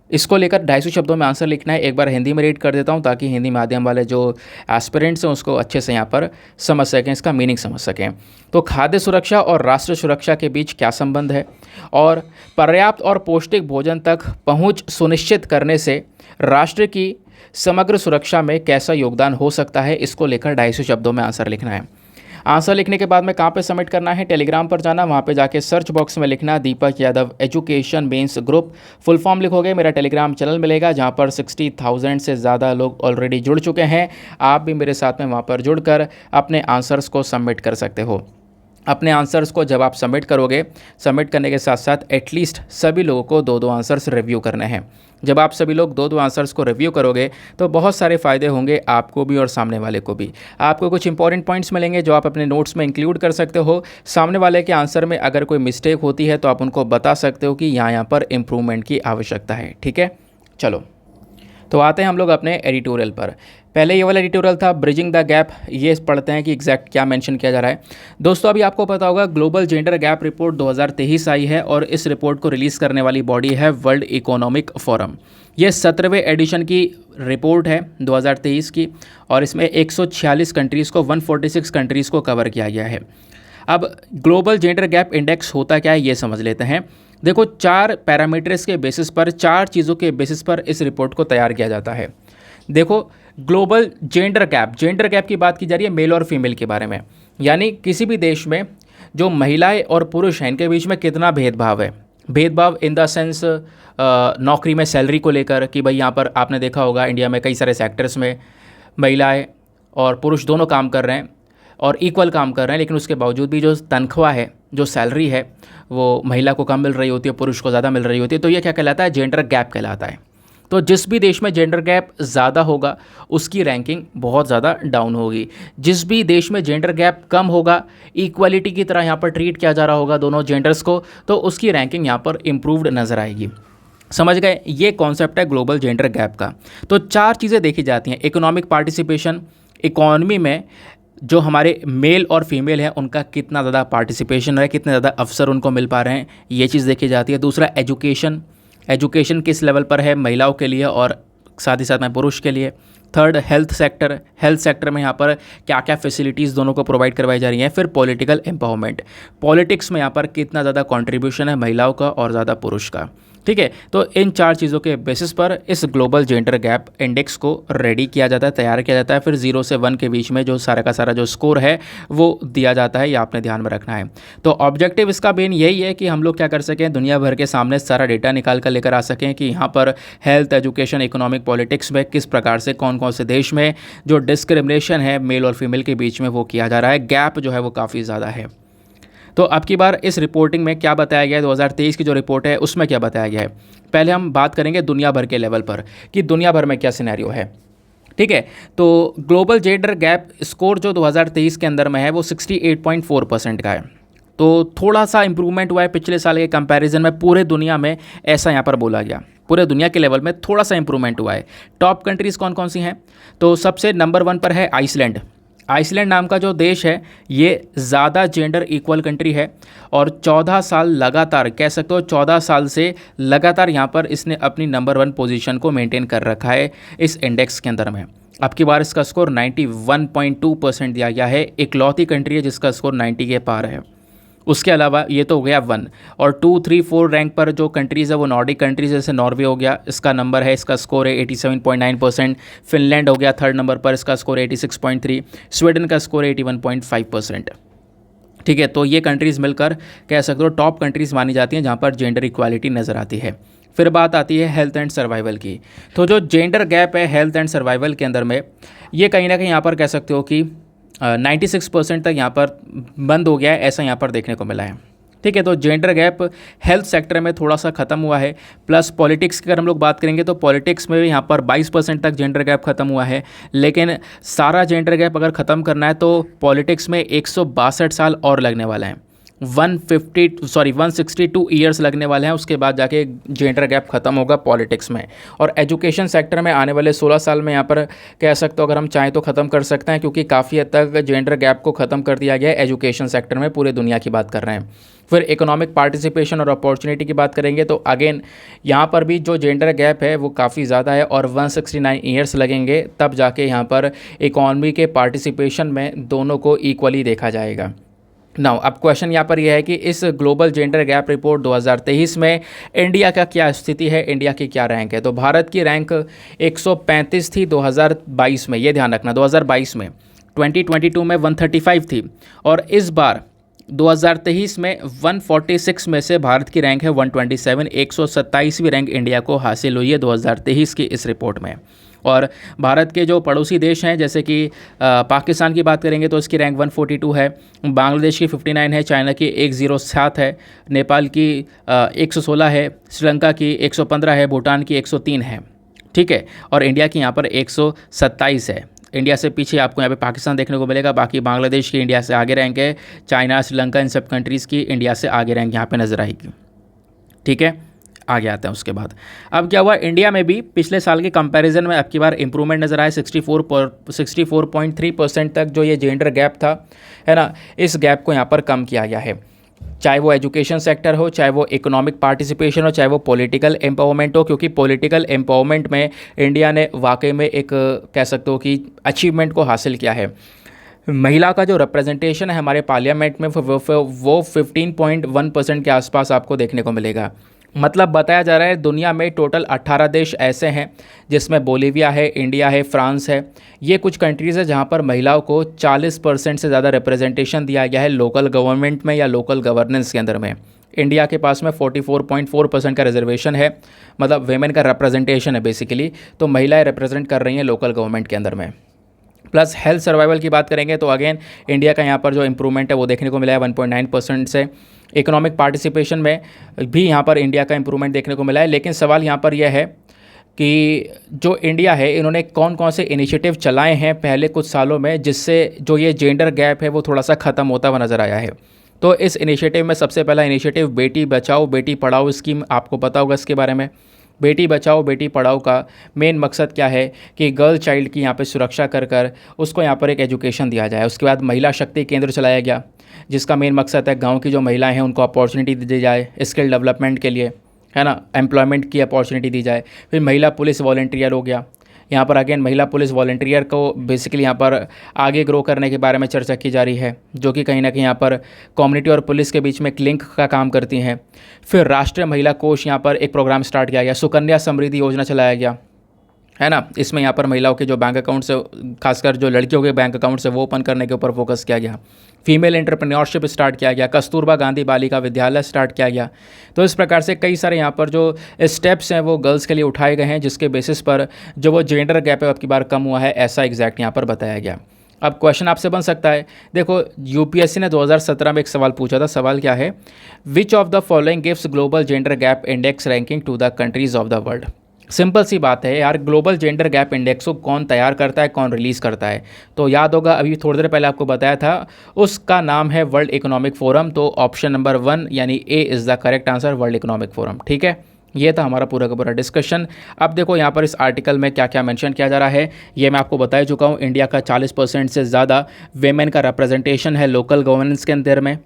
इसको लेकर 250 शब्दों में आंसर लिखना है। एक बार हिंदी में रीड कर देता हूँ ताकि हिंदी माध्यम वाले जो एस्पिरेंट्स हैं उसको अच्छे से यहाँ पर समझ सकें, इसका मीनिंग समझ सकें। तो खाद्य सुरक्षा और राष्ट्र सुरक्षा के बीच क्या संबंध है, और पर्याप्त और पौष्टिक भोजन तक पहुँच सुनिश्चित करने से राष्ट्र की समग्र सुरक्षा में कैसा योगदान हो सकता है, इसको लेकर 250 शब्दों में आंसर लिखना है। आंसर लिखने के बाद में कहाँ पे सबमिट करना है, टेलीग्राम पर जाना, वहाँ पे जाके सर्च बॉक्स में लिखना Deepak Yadav education mains group, full form लिखोगे, मेरा टेलीग्राम चैनल मिलेगा जहाँ पर 60,000 से ज़्यादा लोग ऑलरेडी जुड़ चुके हैं। आप भी मेरे साथ में वहाँ पर जुड़कर अपने आंसर्स को सबमिट कर सकते हो। अपने आंसर्स को जब आप सबमिट करोगे, सबमिट करने के साथ साथ एटलीस्ट सभी लोगों को 2-2 आंसर्स रिव्यू करने हैं। जब आप सभी लोग 2-2 आंसर्स को रिव्यू करोगे तो बहुत सारे फ़ायदे होंगे आपको भी और सामने वाले को भी। आपको कुछ इंपॉर्टेंट पॉइंट्स मिलेंगे जो आप अपने नोट्स में इंक्लूड कर सकते हो। सामने वाले के आंसर में अगर कोई मिस्टेक होती है तो आप उनको बता सकते हो कि यहाँ पर इम्प्रूवमेंट की आवश्यकता है। ठीक है, चलो तो आते हैं हम लोग अपने एडिटोरियल पर। पहले ये वाला एडिटोरियल था ब्रिजिंग द गैप, ये पढ़ते हैं कि एग्जैक्ट क्या मेंशन किया जा रहा है। दोस्तों अभी आपको पता होगा ग्लोबल जेंडर गैप रिपोर्ट 2023 आई है और इस रिपोर्ट को रिलीज़ करने वाली बॉडी है वर्ल्ड इकोनॉमिक फोरम। ये 17वें एडिशन की रिपोर्ट है 2023 की और इसमें 146 कंट्रीज़ को 146 कंट्रीज़ को कवर किया गया है। अब ग्लोबल जेंडर गैप इंडेक्स होता क्या है ये समझ लेते हैं। देखो 4 पैरामीटर्स के बेसिस पर, 4 चीज़ों के बेसिस पर इस रिपोर्ट को तैयार किया जाता है। देखो ग्लोबल जेंडर गैप की बात की जा रही है मेल और फीमेल के बारे में, यानी किसी भी देश में जो महिलाएं और पुरुष हैं इनके बीच में कितना भेदभाव है। भेदभाव इन द सेंस नौकरी में सैलरी को लेकर कि भाई यहाँ पर आपने देखा होगा इंडिया में कई सारे सेक्टर्स में महिलाएं और पुरुष दोनों काम कर रहे हैं और इक्वल काम कर रहे हैं, लेकिन उसके बावजूद भी जो तनख्वाह है, जो सैलरी है, वो महिला को कम मिल रही होती है, पुरुष को ज़्यादा मिल रही होती है। तो ये क्या कहलाता है, जेंडर गैप कहलाता है। तो जिस भी देश में जेंडर गैप ज़्यादा होगा उसकी रैंकिंग बहुत ज़्यादा डाउन होगी। जिस भी देश में जेंडर गैप कम होगा, इक्वलिटी की तरह यहाँ पर ट्रीट किया जा रहा होगा दोनों जेंडर्स को, तो उसकी रैंकिंग यहाँ पर इम्प्रूव्ड नज़र आएगी। समझ गए, ये कॉन्सेप्ट है ग्लोबल जेंडर गैप का। तो 4 चीज़ें देखी जाती हैं। इकोनॉमिक पार्टिसिपेशन, इकॉनमी में जो हमारे मेल और फीमेल हैं उनका कितना ज़्यादा पार्टिसिपेशन है, कितने ज़्यादा अवसर उनको मिल पा रहे हैं, ये चीज़ देखी जाती है। दूसरा एजुकेशन किस लेवल पर है महिलाओं के लिए और साथ ही साथ में पुरुष के लिए। थर्ड हेल्थ सेक्टर में यहाँ पर क्या क्या फैसिलिटीज़ दोनों को प्रोवाइड करवाई जा रही हैं। फिर पॉलिटिकल एम्पावरमेंट, पॉलिटिक्स में यहाँ पर कितना ज़्यादा कंट्रीब्यूशन है महिलाओं का और ज़्यादा पुरुष का। ठीक है, तो इन 4 चीज़ों के बेसिस पर इस ग्लोबल जेंडर गैप इंडेक्स को रेडी किया जाता है, तैयार किया जाता है। फिर 0 से 1 के बीच में जो सारा का सारा जो स्कोर है वो दिया जाता है, ये आपने ध्यान में रखना है। तो ऑब्जेक्टिव इसका मेन यही है कि हम लोग क्या कर सकें, दुनिया भर के सामने सारा डेटा निकाल कर लेकर आ सकें कि यहाँ पर हेल्थ, एजुकेशन, इकोनॉमिक, पॉलिटिक्स में किस प्रकार से कौन कौन से देश में जो डिस्क्रिमिनेशन है मेल और फीमेल के बीच में वो किया जा रहा है, गैप जो है वो काफ़ी ज़्यादा है। तो अब की बार इस रिपोर्टिंग में क्या बताया गया है, 2023 की जो रिपोर्ट है उसमें क्या बताया गया है। पहले हम बात करेंगे दुनिया भर के लेवल पर कि दुनिया भर में क्या सिनेरियो है। ठीक है, तो ग्लोबल जेंडर गैप स्कोर जो 2023 के अंदर में है वो 68.4% का है। तो थोड़ा सा इंप्रूवमेंट हुआ है पिछले साल के कंपैरिजन में। पूरे दुनिया में ऐसा यहाँ पर बोला गया, पूरे दुनिया के लेवल में थोड़ा सा इंप्रूवमेंट हुआ है। टॉप कंट्रीज़ कौन कौन सी हैं, तो सबसे नंबर 1 पर है आइसलैंड नाम का जो देश है, ये ज़्यादा जेंडर इक्वल कंट्री है और 14 साल लगातार, कह सकते हो 14 साल से लगातार यहाँ पर इसने अपनी नंबर 1 पोजीशन को मेंटेन कर रखा है इस इंडेक्स के अंदर में। अब की बार इसका स्कोर 91.2% दिया गया है। इकलौती कंट्री है जिसका स्कोर 90 के पार है। उसके अलावा ये तो हो गया 1 और 2, 3, 4 रैंक पर जो कंट्रीज़ है वो नॉर्डिक कंट्रीज, जैसे नॉर्वे हो गया, इसका नंबर है, इसका स्कोर है 87.9%। फिनलैंड हो गया 3rd नंबर पर, इसका स्कोर 86.3। स्वीडन का स्कोर 81.5%। ठीक है, तो ये कंट्रीज़ मिलकर कह सकते हो टॉप कंट्रीज़ मानी जाती हैं जहाँ पर जेंडर इक्वालिटी नज़र आती है। फिर बात आती है हेल्थ एंड सर्वाइवल की। तो जो जेंडर गैप है हेल्थ एंड सर्वाइवल के अंदर में, ये कहीं ना कहीं यहाँ पर कह सकते हो कि 96% तक यहाँ पर बंद हो गया है, ऐसा यहाँ पर देखने को मिला है। ठीक है, तो जेंडर गैप हेल्थ सेक्टर में थोड़ा सा ख़त्म हुआ है। प्लस पॉलिटिक्स की अगर हम लोग बात करेंगे तो पॉलिटिक्स में भी यहाँ पर 22% तक जेंडर गैप ख़त्म हुआ है। लेकिन सारा जेंडर गैप अगर ख़त्म करना है तो पॉलिटिक्स में 162 साल और लगने वाला है। 162 ईयर्स लगने वाले हैं, उसके बाद जाके जेंडर गैप ख़त्म होगा पॉलिटिक्स में। और एजुकेशन सेक्टर में आने वाले 16 साल में यहाँ पर कह सकते हो अगर हम चाहें तो ख़त्म कर सकते हैं, क्योंकि काफ़ी हद तक जेंडर गैप को ख़त्म कर दिया गया है एजुकेशन सेक्टर में, पूरे दुनिया की बात कर रहे हैं। फिर इकोनॉमिक पार्टिसिपेशन और अपॉर्चुनिटी की बात करेंगे तो अगेन यहाँ पर भी जो जेंडर गैप है वो काफ़ी ज़्यादा है, और 169 ईयर्स लगेंगे तब जाके यहाँ पर इकॉनमी के पार्टिसिपेशन में दोनों को इक्वली देखा जाएगा। नाउ अब क्वेश्चन यहाँ पर यह है कि इस ग्लोबल जेंडर गैप रिपोर्ट 2023 में इंडिया का क्या स्थिति है, इंडिया की क्या रैंक है। तो भारत की रैंक 135 थी 2022 में, ये ध्यान रखना 2022 में, 2022 में 135 थी, और इस बार 2023 में 146 में से भारत की रैंक है 127, 127वीं रैंक इंडिया को हासिल हुई है 2023 की इस रिपोर्ट में। और भारत के जो पड़ोसी देश हैं जैसे कि पाकिस्तान की बात करेंगे तो इसकी रैंक 142 है, बांग्लादेश की 59 है, चाइना की 107 है, नेपाल की 116 है, श्रीलंका की 115 है, भूटान की 103 है, ठीक है, और इंडिया की यहाँ पर 127 है। इंडिया से पीछे आपको यहाँ पे पाकिस्तान देखने को मिलेगा, बाकी बांग्लादेश की इंडिया से आगे रैंक है, चाइना, श्रीलंका, इन सब कंट्रीज़ की इंडिया से आगे रैंक यहाँ पे नज़र आएगी, ठीक है। आगे आते हैं उसके बाद। अब क्या हुआ, इंडिया में भी पिछले साल के कंपैरिजन में अब की बार इंप्रूवमेंट नज़र आया, 64.3% तक जो ये जेंडर गैप था, है ना, इस गैप को यहाँ पर कम किया गया है। चाहे वो एजुकेशन सेक्टर हो, चाहे वो इकोनॉमिक पार्टिसिपेशन हो, चाहे वो पॉलिटिकल एम्पावरमेंट हो, क्योंकि पॉलिटिकल एम्पावरमेंट में इंडिया ने वाकई में एक कह सकते हो कि अचीवमेंट को हासिल किया है। महिला का जो रिप्रेजेंटेशन है हमारे पार्लियामेंट में वो 15.1% के आसपास आपको देखने को मिलेगा। मतलब बताया जा रहा है दुनिया में टोटल 18 देश ऐसे हैं जिसमें बोलीविया है, इंडिया है, फ्रांस है, ये कुछ कंट्रीज़ है जहाँ पर महिलाओं को 40% से ज़्यादा रिप्रेजेंटेशन दिया गया है लोकल गवर्नमेंट में या लोकल गवर्नेंस के अंदर में। इंडिया के पास में 44.4% का रिजर्वेशन है, मतलब वेमेन का रिप्रेजेंटेशन है बेसिकली, तो महिलाएं रिप्रेजेंट कर रही हैं लोकल गवर्नमेंट के अंदर में। प्लस हेल्थ सर्वाइवल की बात करेंगे तो अगेन इंडिया का यहाँ पर जो इम्प्रूवमेंट है वो देखने को मिला है 1.9% से। इकोनॉमिक पार्टिसिपेशन में भी यहाँ पर इंडिया का इम्प्रूवमेंट देखने को मिला है, लेकिन सवाल यहाँ पर यह है कि जो इंडिया है इन्होंने कौन कौन से इनिशिएटिव चलाए हैं पहले कुछ सालों में जिससे जो ये जेंडर गैप है वो थोड़ा सा ख़त्म होता हुआ नज़र आया है। तो इस इनिशिएटिव में सबसे पहला इनिशिएटिव बेटी बचाओ बेटी पढ़ाओ स्कीम, आपको पता होगा इसके बारे में। बेटी बचाओ बेटी पढ़ाओ का मेन मकसद क्या है कि गर्ल चाइल्ड की यहाँ पे सुरक्षा कर उसको यहाँ पर एक एजुकेशन दिया जाए। उसके बाद महिला शक्ति केंद्र चलाया गया जिसका मेन मकसद है गांव की जो महिलाएं हैं उनको अपॉर्चुनिटी दी जाए स्किल डेवलपमेंट के लिए, है ना, एम्प्लॉयमेंट की अपॉर्चुनिटी दी जाए। फिर महिला पुलिस वॉलंटियर हो गया, यहाँ पर अगेन महिला पुलिस वॉलंटियर को बेसिकली यहाँ पर आगे ग्रो करने के बारे में चर्चा की जा रही है, जो कि कहीं ना कहीं यहाँ पर कम्युनिटी और पुलिस के बीच में एक लिंक का काम करती हैं। फिर राष्ट्रीय महिला कोष यहाँ पर एक प्रोग्राम स्टार्ट किया गया, सुकन्या समृद्धि योजना चलाया गया, है ना। इसमें यहाँ पर महिलाओं के जो बैंक अकाउंट से, खासकर जो लड़कियों के बैंक अकाउंट से वो ओपन करने के ऊपर फोकस किया गया। फीमेल एंटरप्रेन्योरशिप स्टार्ट किया गया, कस्तूरबा गांधी बालिका विद्यालय स्टार्ट किया गया। तो इस प्रकार से कई सारे यहाँ पर जो स्टेप्स हैं वो गर्ल्स के लिए उठाए गए हैं, जिसके बेसिस पर जो वो जेंडर गैप है अब की बार कम हुआ है, ऐसा एग्जैक्ट यहाँ पर बताया गया। अब क्वेश्चन आपसे बन सकता है, देखो यूपीएससी ने 2017 में एक सवाल पूछा था। सवाल क्या है, which of the following gives global gender gap index ranking to the countries of the world. Simple सी बात है यार, ग्लोबल जेंडर गैप इंडेक्स को कौन तैयार करता है, कौन रिलीज़ करता है। तो याद होगा अभी थोड़ी देर पहले आपको बताया था, उसका नाम है वर्ल्ड इकोनॉमिक फोरम। तो ऑप्शन नंबर 1 यानी A is the correct answer, world economic forum. ठीक है, ये था हमारा पूरा का पूरा डिस्कशन। अब देखो यहाँ पर इस आर्टिकल में क्या क्या मेंशन किया जा रहा है, ये मैं आपको बता चुका हूँ। इंडिया का 40% से ज़्यादा वेमेन का रिप्रेजेंटेशन है लोकल गवर्नेंस के अंदर में,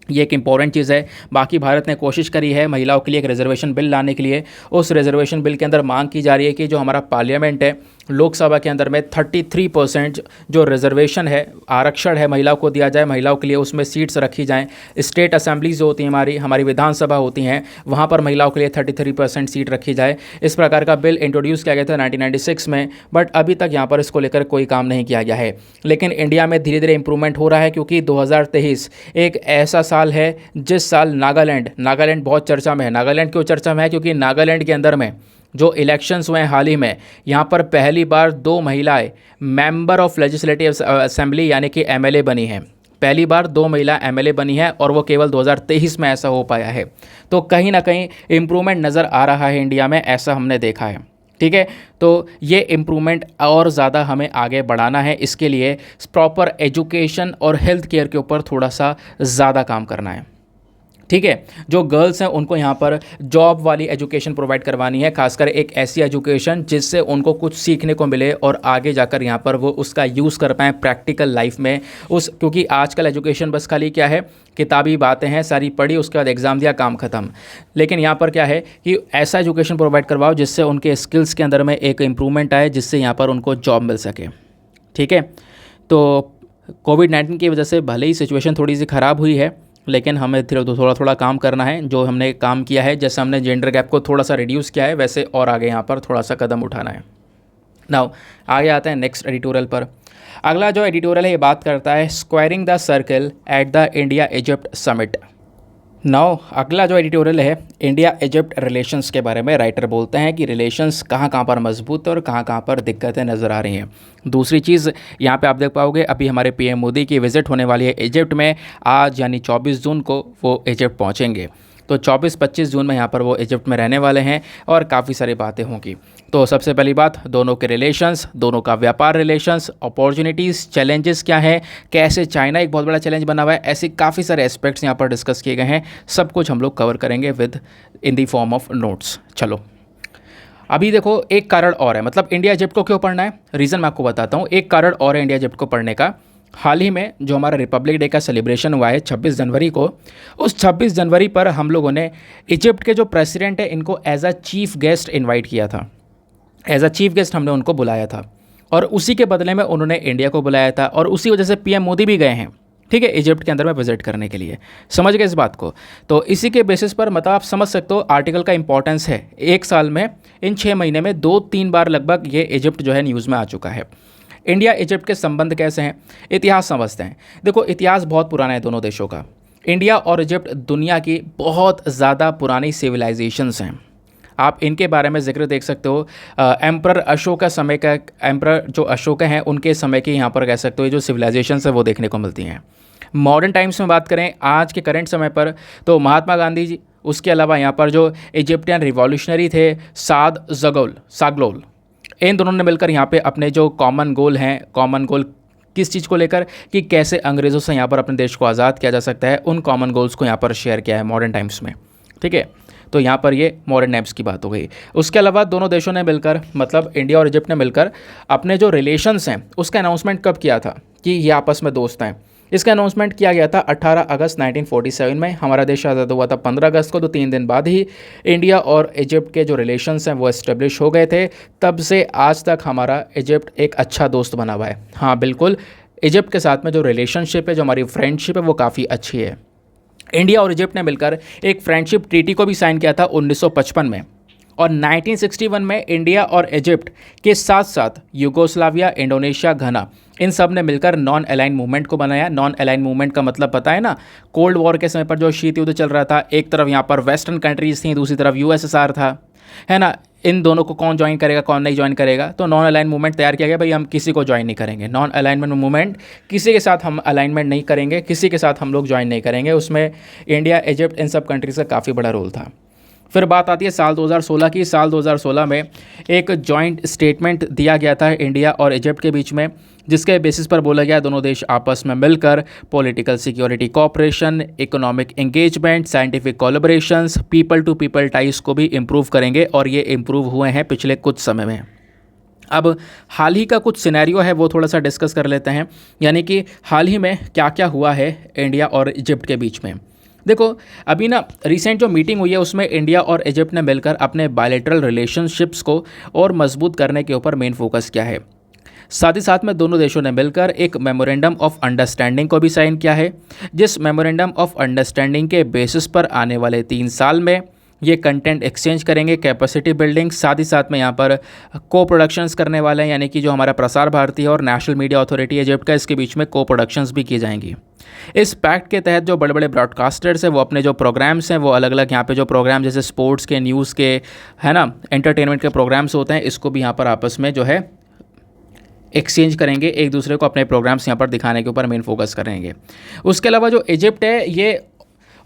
ये एक इंपॉर्टेंट चीज़ है। बाकी भारत ने कोशिश करी है महिलाओं के लिए एक रिजर्वेशन बिल लाने के लिए। उस रिजर्वेशन बिल के अंदर मांग की जा रही है कि जो हमारा पार्लियामेंट है, लोकसभा के अंदर में 33% जो रिजर्वेशन है, आरक्षण है, महिलाओं को दिया जाए, महिलाओं के लिए उसमें सीट्स रखी जाएँ। स्टेट असेंबलीज जो होती हैं हमारी विधानसभा होती हैं, वहाँ पर महिलाओं के लिए 33% सीट रखी जाए। इस प्रकार का बिल इंट्रोड्यूस किया गया था 1996 में, बट अभी तक यहाँ पर इसको लेकर कोई काम नहीं किया गया है। लेकिन इंडिया में धीरे धीरे इंप्रूवमेंट हो रहा है, क्योंकि 2023 एक ऐसा साल है जिस साल नागालैंड बहुत चर्चा में है। नागालैंड क्यों चर्चा में है, क्योंकि नागालैंड के अंदर में जो इलेक्शंस हुए हैं हाल ही में, यहाँ पर पहली बार 2 महिलाएं मेंबर ऑफ लेजिस्लेटिव असेंबली यानी कि एमएलए बनी हैं। पहली बार 2 महिला एमएलए बनी है और वो केवल 2023 में ऐसा हो पाया है। तो कहीं ना कहीं इम्प्रूवमेंट नज़र आ रहा है इंडिया में, ऐसा हमने देखा है। ठीक है। तो ये इम्प्रूवमेंट और ज़्यादा हमें आगे बढ़ाना है, इसके लिए प्रॉपर एजुकेशन और हेल्थ केयर के ऊपर थोड़ा सा ज़्यादा काम करना है। ठीक है। जो गर्ल्स हैं उनको यहाँ पर जॉब वाली एजुकेशन प्रोवाइड करवानी है, खासकर एक ऐसी एजुकेशन जिससे उनको कुछ सीखने को मिले और आगे जाकर यहाँ पर वो उसका यूज़ कर पाएँ प्रैक्टिकल लाइफ में। क्योंकि आजकल एजुकेशन बस खाली क्या है, किताबी बातें हैं, सारी पढ़ी, उसके बाद एग्ज़ाम दिया, काम ख़त्म। लेकिन यहाँ पर क्या है कि ऐसा एजुकेशन प्रोवाइड करवाओ जिससे उनके स्किल्स के अंदर में एक इम्प्रूवमेंट आए, जिससे यहाँ पर उनको जॉब मिल सके। ठीक है। तो कोविड-19 की वजह से भले ही सिचुएशन थोड़ी सी ख़राब हुई है, लेकिन हमें थोड़ा थोड़ा काम करना है। जो हमने काम किया है, जैसे हमने जेंडर गैप को थोड़ा सा रिड्यूस किया है, वैसे और आगे यहाँ पर थोड़ा सा कदम उठाना है। नाउ आगे आते हैं नेक्स्ट एडिटोरियल पर। अगला जो एडिटोरियल है ये बात करता है squaring the circle at the India Egypt summit. Now अगला जो एडिटोरियल है इंडिया इजिप्ट रिलेशंस के बारे में। राइटर बोलते हैं कि रिलेशंस कहाँ कहाँ पर मजबूत और कहाँ पर दिक्कतें नज़र आ रही हैं। दूसरी चीज़ यहाँ पे आप देख पाओगे, अभी हमारे पीएम मोदी की विज़िट होने वाली है इजिप्ट में। आज यानी 24 जून को वो इजिप्ट पहुँचेंगे। तो 24-25 जून में यहाँ पर वो इजिप्ट में रहने वाले हैं और काफ़ी सारी बातें होंगी। तो सबसे पहली बात, दोनों के रिलेशंस, दोनों का व्यापार रिलेशंस, अपॉर्चुनिटीज़, चैलेंजेस क्या है, कैसे चाइना एक बहुत बड़ा चैलेंज बना हुआ है, ऐसे काफ़ी सारे एस्पेक्ट्स यहाँ पर डिस्कस किए गए हैं। सब कुछ हम लोग कवर करेंगे with in the form of notes. चलो अभी देखो, एक कारण और है, मतलब इंडिया इजिप्ट को क्यों पढ़ना है, रीज़न मैं आपको बताता हूँ। एक कारण और है इंडिया इजिप्ट को पढ़ने का। हाल ही में जो हमारा रिपब्लिक डे का सेलिब्रेशन हुआ है 26 जनवरी को, उस 26 जनवरी पर हम लोगों ने इजिप्ट के जो प्रेसिडेंट है इनको as a chief guest invite किया था। एज अ चीफ गेस्ट हमने उनको बुलाया था और उसी के बदले में उन्होंने इंडिया को बुलाया था और उसी वजह से पीएम मोदी भी गए हैं, ठीक है, इजिप्ट के अंदर में विजिट करने के लिए। समझ गए इस बात को। तो इसी के बेसिस पर मतलब आप समझ सकते हो आर्टिकल का इंपॉर्टेंस है। एक साल में, इन 6 महीने में 2-3 बार लगभग ये इजिप्ट जो है न्यूज़ में आ चुका है। इंडिया इजिप्ट के संबंध कैसे हैं, इतिहास समझते हैं। देखो इतिहास बहुत पुराना है दोनों देशों का। इंडिया और इजिप्ट दुनिया की बहुत ज़्यादा पुरानी सिविलाइजेशंस हैं। आप इनके बारे में जिक्र देख सकते हो। एम्परर अशोक का समय का, एम्परर जो अशोक हैं उनके समय की यहाँ पर कह सकते हो जो सिविलाइजेशंस है वो देखने को मिलती हैं। मॉडर्न टाइम्स में बात करें आज के करंट समय पर, तो महात्मा गांधी जी, उसके अलावा यहाँ पर जो इजिप्टियन रिवॉल्यूशनरी थे साद सागलोल, इन दोनों ने मिलकर यहाँ पे अपने जो कॉमन गोल हैं, कॉमन गोल किस चीज़ को लेकर कि कैसे अंग्रेज़ों से यहाँ पर अपने देश को आज़ाद किया जा सकता है, उन कॉमन गोल्स को यहाँ पर शेयर किया है मॉडर्न टाइम्स में। ठीक है। तो यहाँ पर ये मॉडर्न टाइम्स की बात हो गई। उसके अलावा दोनों देशों ने मिलकर, मतलब इंडिया और इजिप्ट ने मिलकर अपने जो रिलेशंस हैं उसका अनाउंसमेंट कब किया था कि ये आपस में दोस्त हैं। इसका अनाउंसमेंट किया गया था 18 अगस्त 1947 में। हमारा देश आज़ाद हुआ था 15 अगस्त को, तो 3 दिन बाद ही इंडिया और इजिप्ट के जो रिलेशंस हैं वो इस्टेब्लिश हो गए थे। तब से आज तक हमारा इजिप्ट एक अच्छा दोस्त बना हुआ है। हाँ बिल्कुल, इजिप्ट के साथ में जो रिलेशनशिप है, जो हमारी फ्रेंडशिप है वो काफ़ी अच्छी है। इंडिया और इजिप्ट ने मिलकर एक फ्रेंडशिप ट्रीटी को भी साइन किया था 1955 में। और 1961 में इंडिया और इजिप्ट के साथ साथ यूगोस्लाविया, इंडोनेशिया, घना, इन सब ने मिलकर नॉन अलाइन मूवमेंट को बनाया। नॉन अलाइन मूवमेंट का मतलब पता है ना, कोल्ड वॉर के समय पर जो शीत युद्ध चल रहा था, एक तरफ यहाँ पर वेस्टर्न कंट्रीज थी, दूसरी तरफ यूएसएसआर था, है ना। इन दोनों को कौन ज्वाइन करेगा, कौन नहीं ज्वाइन करेगा, तो नॉन अलाइन मूवमेंट तैयार किया गया। भाई हम किसी को ज्वाइन नहीं करेंगे, नॉन अलाइनमेंट मूवमेंट, किसी के साथ हम अलाइनमेंट नहीं करेंगे, किसी के साथ हम लोग ज्वाइन नहीं करेंगे। उसमें इंडिया, इजिप्ट, इन सब कंट्रीज का काफ़ी बड़ा रोल था। फिर बात आती है साल 2016 की। साल 2016 में एक जॉइंट स्टेटमेंट दिया गया था इंडिया और इजिप्ट के बीच में, जिसके बेसिस पर बोला गया दोनों देश आपस में मिलकर political security cooperation, economic engagement, scientific collaborations, people to people ties को भी इम्प्रूव करेंगे और ये इम्प्रूव हुए हैं पिछले कुछ समय में। अब हाल ही का कुछ सिनेरियो है वो थोड़ा सा डिस्कस कर लेते हैं, यानी कि हाल ही में क्या क्या हुआ है इंडिया और इजिप्ट के बीच में। देखो अभी ना रिसेंट जो मीटिंग हुई है उसमें इंडिया और इजिप्ट ने मिलकर अपने बायलैटरल रिलेशनशिप्स को और मजबूत करने के ऊपर मेन फोकस किया है। साथ ही साथ में दोनों देशों ने मिलकर एक मेमोरेंडम ऑफ अंडरस्टैंडिंग को भी साइन किया है, जिस मेमोरेंडम ऑफ अंडरस्टैंडिंग के बेसिस पर आने वाले 3 साल में ये कंटेंट एक्सचेंज करेंगे, कैपेसिटी बिल्डिंग, साथ ही साथ में यहाँ पर को प्रोडक्शंस करने वाले हैं, यानी कि जो हमारा प्रसार भारती है और नेशनल मीडिया अथॉरिटी इजिप्ट का, इसके बीच में को प्रोडक्शंस भी की जाएंगी। इस पैक्ट के तहत जो बड़े बड़े ब्रॉडकास्टर्स हैं वो अपने जो प्रोग्राम्स हैं वो अलग अलग यहाँ पे जो प्रोग्राम जैसे स्पोर्ट्स के, न्यूज़ के, है ना, एंटरटेनमेंट के प्रोग्राम्स होते हैं, इसको भी यहाँ पर आपस में जो है एक्सचेंज करेंगे, एक दूसरे को अपने प्रोग्राम्स यहाँ पर दिखाने के ऊपर मेन फोकस करेंगे। उसके अलावा जो इजिप्ट है ये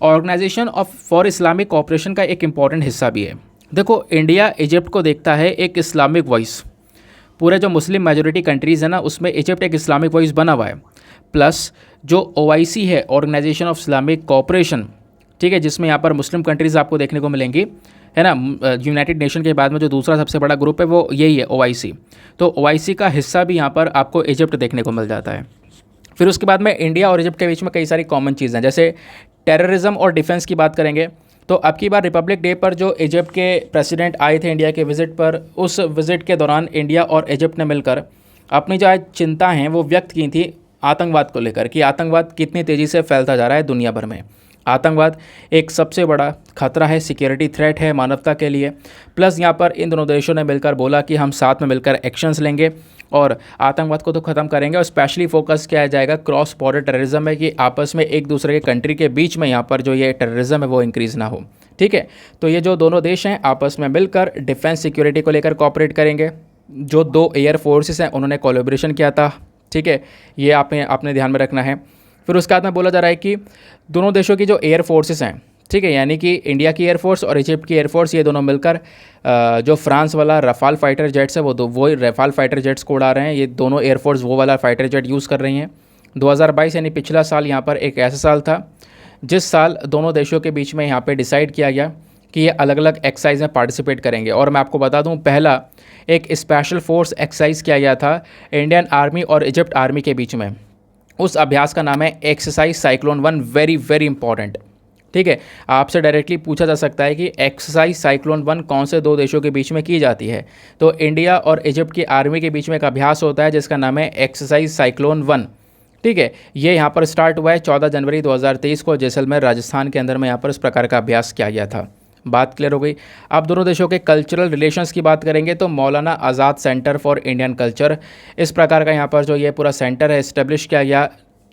organisation of for Islamic cooperation का एक इम्पॉर्टेंट हिस्सा भी है। देखो, इंडिया इजिप्ट को देखता है एक इस्लामिक वॉइस। पूरे जो मुस्लिम मेजोरिटी कंट्रीज़ है ना, उसमें इजिप्ट एक इस्लामिक वॉइस बना हुआ है। प्लस जो ओआईसी है, ऑर्गेनाइजेशन ऑफ इस्लामिक कोऑपरेशन, ठीक है, जिसमें यहाँ पर मुस्लिम कंट्रीज़ आपको देखने को मिलेंगी, है ना। यूनाइटेड नेशन के बाद में जो दूसरा सबसे बड़ा ग्रुप है वो यही है, ओआईसी। तो ओआईसी का हिस्सा भी यहाँ पर आपको इजिप्ट देखने को मिल जाता है। फिर उसके बाद में इंडिया और इजिप्ट के बीच में कई सारी कॉमन चीज़ें हैं, जैसे टेररिज्म और डिफेंस की बात करेंगे तो अब की बार रिपब्लिक डे पर जो इजिप्ट के प्रेसिडेंट आए थे इंडिया के विज़िट पर, उस विज़िट के दौरान इंडिया और इजिप्ट ने मिलकर अपनी जो आज चिंता हैं वो व्यक्त की थी आतंकवाद को लेकर, कि आतंकवाद कितनी तेज़ी से फैलता जा रहा है दुनिया भर में। आतंकवाद एक सबसे बड़ा खतरा है, सिक्योरिटी थ्रेट है मानवता के लिए। प्लस यहाँ पर इन दोनों देशों ने मिलकर बोला कि हम साथ में मिलकर एक्शंस लेंगे और आतंकवाद को तो ख़त्म करेंगे, और स्पेशली फोकस किया जाएगा क्रॉस बॉर्डर टेररिज्म में, कि आपस में एक दूसरे के कंट्री के बीच में यहाँ पर जो ये टेररिज्म है वो इंक्रीज़ ना हो। ठीक है, तो ये जो दोनों देश हैं आपस में मिलकर डिफेंस सिक्योरिटी को लेकर कॉपरेट करेंगे। जो दो एयर फोर्सेस हैं उन्होंने कोलैबोरेशन किया था। ठीक है, ये आपने ध्यान में रखना है। फिर उसके बाद में बोला जा रहा है कि दोनों देशों की जो एयर फोर्सेस हैं, ठीक है, यानी कि इंडिया की एयरफोर्स और इजिप्ट की एयरफोर्स, ये दोनों मिलकर जो फ्रांस वाला रफाल फाइटर जेट्स है वो रफाल फाइटर जेट्स को उड़ा रहे हैं। ये दोनों एयरफोर्स वो वाला फाइटर जेट यूज़ कर रही हैं। 2022 यानी पिछला साल यहाँ पर एक ऐसा साल था जिस साल दोनों देशों के बीच में यहाँ पे डिसाइड किया गया कि ये अलग अलग एक्सरसाइज में पार्टिसिपेट करेंगे। और मैं आपको बता दूँ, पहला एक स्पेशल फोर्स एक्सरसाइज किया गया था इंडियन आर्मी और इजिप्ट आर्मी के बीच में। उस अभ्यास का नाम है exercise cyclone 1। Very very important. ठीक है, आपसे डायरेक्टली पूछा जा सकता है कि एक्सरसाइज साइक्लोन 1 कौन से दो देशों के बीच में की जाती है। तो इंडिया और इजिप्ट की आर्मी के बीच में एक अभ्यास होता है जिसका नाम है एक्सरसाइज साइक्लोन 1। ठीक है, ये यहाँ पर स्टार्ट हुआ है 14 जनवरी 2023 को जैसलमेर राजस्थान के अंदर में यहाँ पर इस प्रकार का अभ्यास किया गया था। बात क्लियर हो गई। अब दोनों देशों के कल्चरल रिलेशंस की बात करेंगे तो मौलाना आज़ाद सेंटर फॉर इंडियन कल्चर, इस प्रकार का यहाँ पर जो ये पूरा सेंटर है इस्टेब्लिश किया गया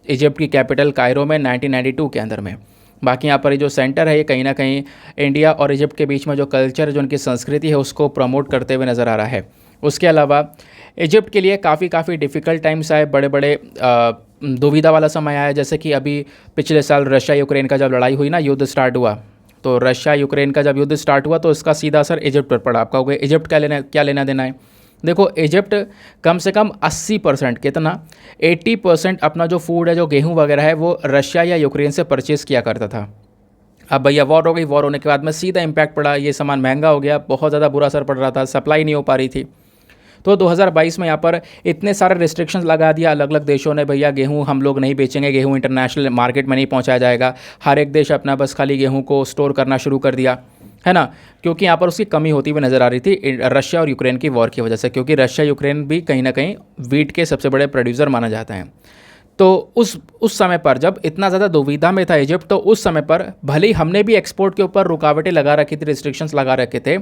इजिप्ट की कैपिटल कायरो में 1992 के अंदर में। बाकी यहाँ पर ये जो सेंटर है ये कहीं ना कहीं इंडिया और इजिप्ट के बीच में जो कल्चर, जो उनकी संस्कृति है उसको प्रमोट करते हुए नज़र आ रहा है। उसके अलावा इजिप्ट के लिए काफ़ी डिफ़िकल्ट टाइम्स आए, बड़े बड़े दुविधा वाला समय आया। जैसे कि अभी पिछले साल रशिया यूक्रेन का जब लड़ाई हुई ना, युद्ध स्टार्ट हुआ, तो रशिया यूक्रेन का जब युद्ध स्टार्ट हुआ तो इसका सीधा असर इजिप्ट पर पड़ा। आपका हो गया इजिप्ट क्या लेना देना है। देखो, इजिप्ट कम से कम 80%, कितना 80% अपना जो फूड है, जो गेहूं वगैरह है, वो रशिया या यूक्रेन से परचेज़ किया करता था। अब भैया वॉर हो गई, वॉर होने के बाद में सीधा इम्पैक्ट पड़ा, ये सामान महंगा हो गया, बहुत ज़्यादा बुरा असर पड़ रहा था, सप्लाई नहीं हो पा रही थी। तो 2022 में यहाँ पर इतने सारे रिस्ट्रिक्शंस लगा दिया अलग अलग देशों ने, भैया गेहूं हम लोग नहीं बेचेंगे, गेहूं इंटरनेशनल मार्केट में नहीं पहुँचाया जाएगा। हर एक देश अपना बस खाली गेहूं को स्टोर करना शुरू कर दिया, है ना, क्योंकि यहाँ पर उसकी कमी होती हुई नज़र आ रही थी रशिया और यूक्रेन की वॉर की वजह से, क्योंकि रशिया यूक्रेन भी कहीं ना कहीं वीट के सबसे बड़े प्रोड्यूसर माना जाता है। तो उस समय पर जब इतना ज़्यादा दुविधा में था इजिप्ट, तो उस समय पर भले ही हमने भी एक्सपोर्ट के ऊपर रुकावटें लगा रखी थी, रिस्ट्रिक्शंस लगा रखे थे,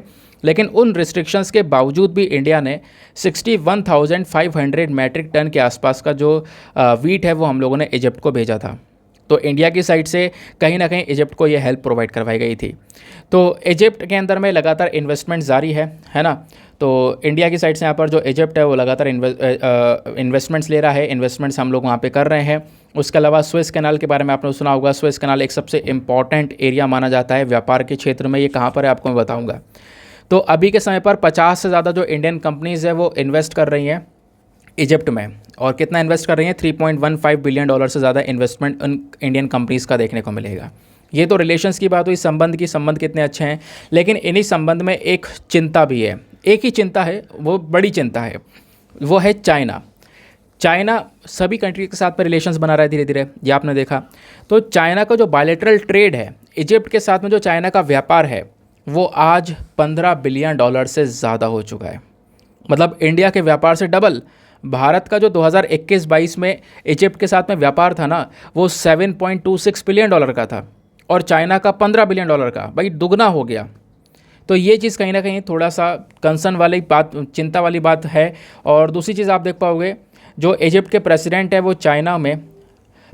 लेकिन उन रिस्ट्रिक्शंस के बावजूद भी इंडिया ने 61,500 मैट्रिक टन के आसपास का जो वीट है वो हम लोगों ने इजिप्ट को भेजा था। तो इंडिया की साइड से कहीं ना कहीं इजिप्ट को ये हेल्प प्रोवाइड करवाई गई थी। तो इजिप्ट के अंदर में लगातार इन्वेस्टमेंट जारी है ना। तो इंडिया की साइड से यहाँ पर जो इजिप्ट है वो लगातार इन्वेस्टमेंट्स ले रहा है, इन्वेस्टमेंट्स हम लोग वहाँ पे कर रहे हैं। उसके अलावा स्वेज कैनाल के बारे में आपने सुना होगा, स्वेज कैनाल एक सबसे इंपॉर्टेंट एरिया माना जाता है व्यापार के क्षेत्र में। ये कहाँ पर है आपको मैं बताऊँगा। तो अभी के समय पर 50 से ज़्यादा जो इंडियन कंपनीज़ है वो इन्वेस्ट कर रही हैं इजिप्ट में। और कितना इन्वेस्ट कर रही हैं, $3.15 बिलियन से ज़्यादा इन्वेस्टमेंट उन इंडियन कंपनीज़ का देखने को मिलेगा। ये तो रिलेशंस की बात हुई, संबंध कितने अच्छे हैं, लेकिन इन्हीं संबंध में एक चिंता भी है। एक ही चिंता है, वो बड़ी चिंता है, वो है चाइना। चाइना सभी कंट्री के साथ में रिलेशंस बना रहा है धीरे धीरे, ये आपने देखा। तो चाइना का जो बायलैटरल ट्रेड है इजिप्ट के साथ में, जो चाइना का व्यापार है वो आज $15 बिलियन से ज़्यादा हो चुका है। मतलब इंडिया के व्यापार से डबल। भारत का जो 2021-22 में इजिप्ट के साथ में व्यापार था ना, वो $7.26 बिलियन का था, और चाइना का $15 बिलियन का, भाई दुगना हो गया। तो ये चीज़ कहीं ना कहीं थोड़ा सा कंसर्न वाली बात, चिंता वाली बात है। और दूसरी चीज़ आप देख पाओगे, जो इजिप्ट के प्रेसिडेंट है वो चाइना में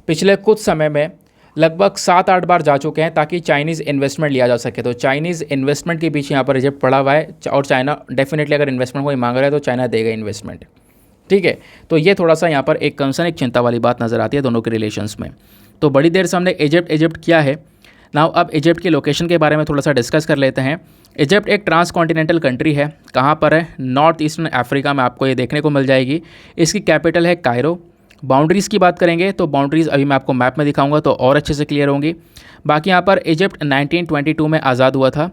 पिछले कुछ समय में लगभग 7-8 बार जा चुके हैं ताकि चाइनीज़ इन्वेस्टमेंट लिया जा सके। तो चाइनीज़ इन्वेस्टमेंट के पीछे यहाँ पर इजिप्ट पड़ा हुआ है, और चाइना डेफिनेटली अगर इन्वेस्टमेंट कोई मांग रहा है तो चाइना देगा इन्वेस्टमेंट। ठीक है, तो ये थोड़ा सा यहाँ पर एक कंसर्न, एक चिंता वाली बात नज़र आती है दोनों के रिलेशंस में। तो बड़ी देर से हमने इजिप्ट किया है। नाउ अब इजिप्ट की लोकेशन के बारे में थोड़ा सा डिस्कस कर लेते हैं। इजिप्ट एक ट्रांस कॉन्टिनेंटल कंट्री है। कहाँ पर है? नॉर्थ ईस्टर्न अफ्रीका में आपको ये देखने को मिल जाएगी। इसकी कैपिटल है कायरो। बाउंड्रीज़ की बात करेंगे तो बाउंड्रीज़ अभी मैं आपको मैप में दिखाऊंगा तो और अच्छे से क्लियर होंगी। बाकी यहाँ पर इजिप्ट 1922 में आज़ाद हुआ था।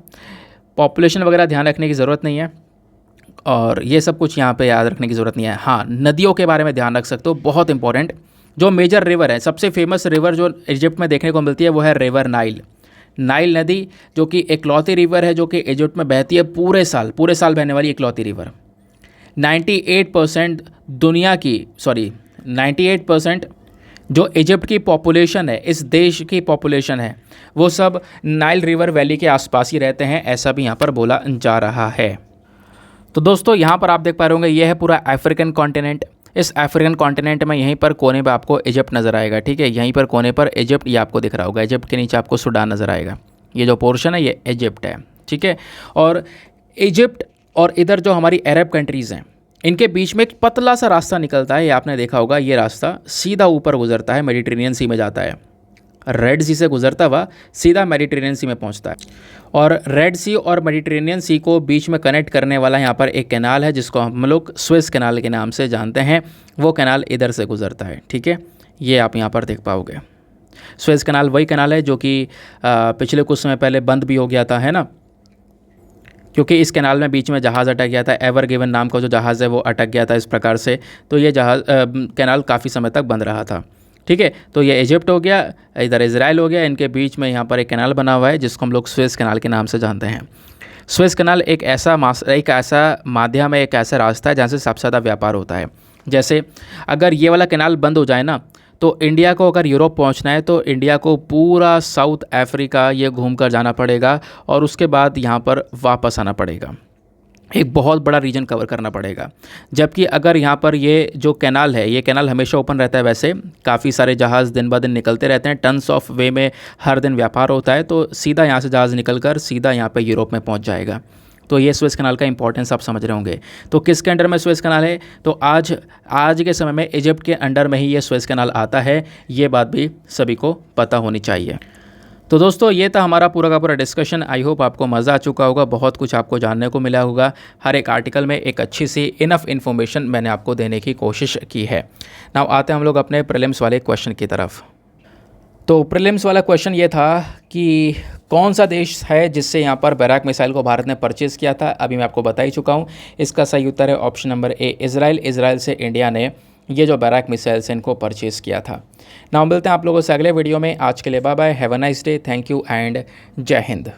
पॉपुलेशन वगैरह ध्यान रखने की ज़रूरत नहीं है और ये सब कुछ यहाँ पे याद रखने की ज़रूरत नहीं है। हाँ, नदियों के बारे में ध्यान रख सकते हो, बहुत इंपॉर्टेंट। जो मेजर रिवर है, सबसे फेमस रिवर जो इजिप्ट में देखने को मिलती है वो है रिवर नाइल। नाइल नदी जो कि इकलौती रिवर है जो कि इजिप्ट में बहती है पूरे साल बहने वाली इकलौती रिवर। 98% जो इजिप्ट की पॉपुलेशन है, इस देश की पॉपुलेशन है, वो सब नाइल रिवर वैली के आसपास ही रहते हैं, ऐसा भी यहाँ पर बोला जा रहा है। तो दोस्तों यहाँ पर आप देख पा रहे होंगे ये है पूरा अफ्रीकन कॉन्टिनेंट। इस अफ्रीकन कॉन्टिनेंट में यहीं पर कोने पर आपको इजिप्ट नज़र आएगा, ठीक है। यहीं पर कोने पर इजिप्ट ये आपको दिख रहा होगा। इजिप्ट के नीचे आपको सूडान नज़र आएगा। ये जो पोर्शन है ये इजिप्ट है, ठीक है। और इजिप्ट और इधर जो हमारी अरब कंट्रीज़ हैं, इनके बीच में एक पतला सा रास्ता निकलता है। ये आपने देखा होगा, ये रास्ता सीधा ऊपर गुजरता है, मेडिटेरेनियन सी में जाता है। रेड सी से गुजरता हुआ सीधा मेडिटेरेनियन सी में पहुंचता है। और रेड सी और मेडिटेरेनियन सी को बीच में कनेक्ट करने वाला यहाँ पर एक कैनाल है जिसको हम लोग स्वेज कैनाल के नाम से जानते हैं। वो कैनाल इधर से गुजरता है, ठीक है। ये आप यहाँ पर देख पाओगे। स्वेज कैनाल वही कैनाल है जो कि पिछले कुछ समय पहले बंद भी हो गया था, है ना, क्योंकि इस कैनाल में बीच में जहाज़ अटक गया था। एवर गिवन नाम का जो जहाज़ है वो अटक गया था इस प्रकार से। तो ये जहाज़ कैनाल काफ़ी समय तक बंद रहा था, ठीक है। तो ये इजिप्ट हो गया, इधर इजराइल हो गया, इनके बीच में यहाँ पर एक कैनाल बना हुआ है जिसको हम लोग स्वेज कैनाल के नाम से जानते हैं। स्वेज कैनाल एक ऐसा माध्यम है, एक ऐसा रास्ता है जहाँ से सबसे ज़्यादा व्यापार होता है। जैसे अगर ये वाला कैनाल बंद हो जाए ना, तो इंडिया को अगर यूरोप पहुंचना है तो इंडिया को पूरा साउथ अफ्रीका ये घूम कर जाना पड़ेगा और उसके बाद यहाँ पर वापस आना पड़ेगा। एक बहुत बड़ा रीजन कवर करना पड़ेगा। जबकि अगर यहाँ पर ये जो कैनाल है, ये कैनाल हमेशा ओपन रहता है। वैसे काफ़ी सारे जहाज़ दिन ब दिन निकलते रहते हैं, टन्स ऑफ वे में हर दिन व्यापार होता है। तो सीधा यहाँ से जहाज़ निकल कर सीधा यहाँ पे यूरोप में पहुँच जाएगा। तो ये स्वेज कैनाल का इंपॉर्टेंस आप समझ रहे होंगे। तो किसके अंडर में स्वेज कैनाल है? तो आज के समय में इजिप्ट के अंडर में ही ये स्वेज कैनाल आता है। ये बात भी सभी को पता होनी चाहिए। तो दोस्तों ये था हमारा पूरा का पूरा डिस्कशन। आई होप आपको मज़ा आ चुका होगा, बहुत कुछ आपको जानने को मिला होगा। हर एक आर्टिकल में एक अच्छी सी इनफ इन्फॉर्मेशन मैंने आपको देने की कोशिश की है। नाउ आते हैं हम लोग अपने प्रीलिम्स वाले क्वेश्चन की तरफ। तो प्रीलिम्स वाला क्वेश्चन ये था कि कौन सा देश है जिससे यहाँ पर बैराक मिसाइल को भारत ने परचेज़ किया था। अभी मैं आपको बता ही चुका हूँ। इसका सही उत्तर है option number A, Israel. Israel से इंडिया ने ये जो बैराक मिसाइल्स इनको परचेज़ किया था। नाउ मिलते हैं आप लोगों से अगले वीडियो में। आज के लिए bye bye, have a nice day, thank you and Jai Hind.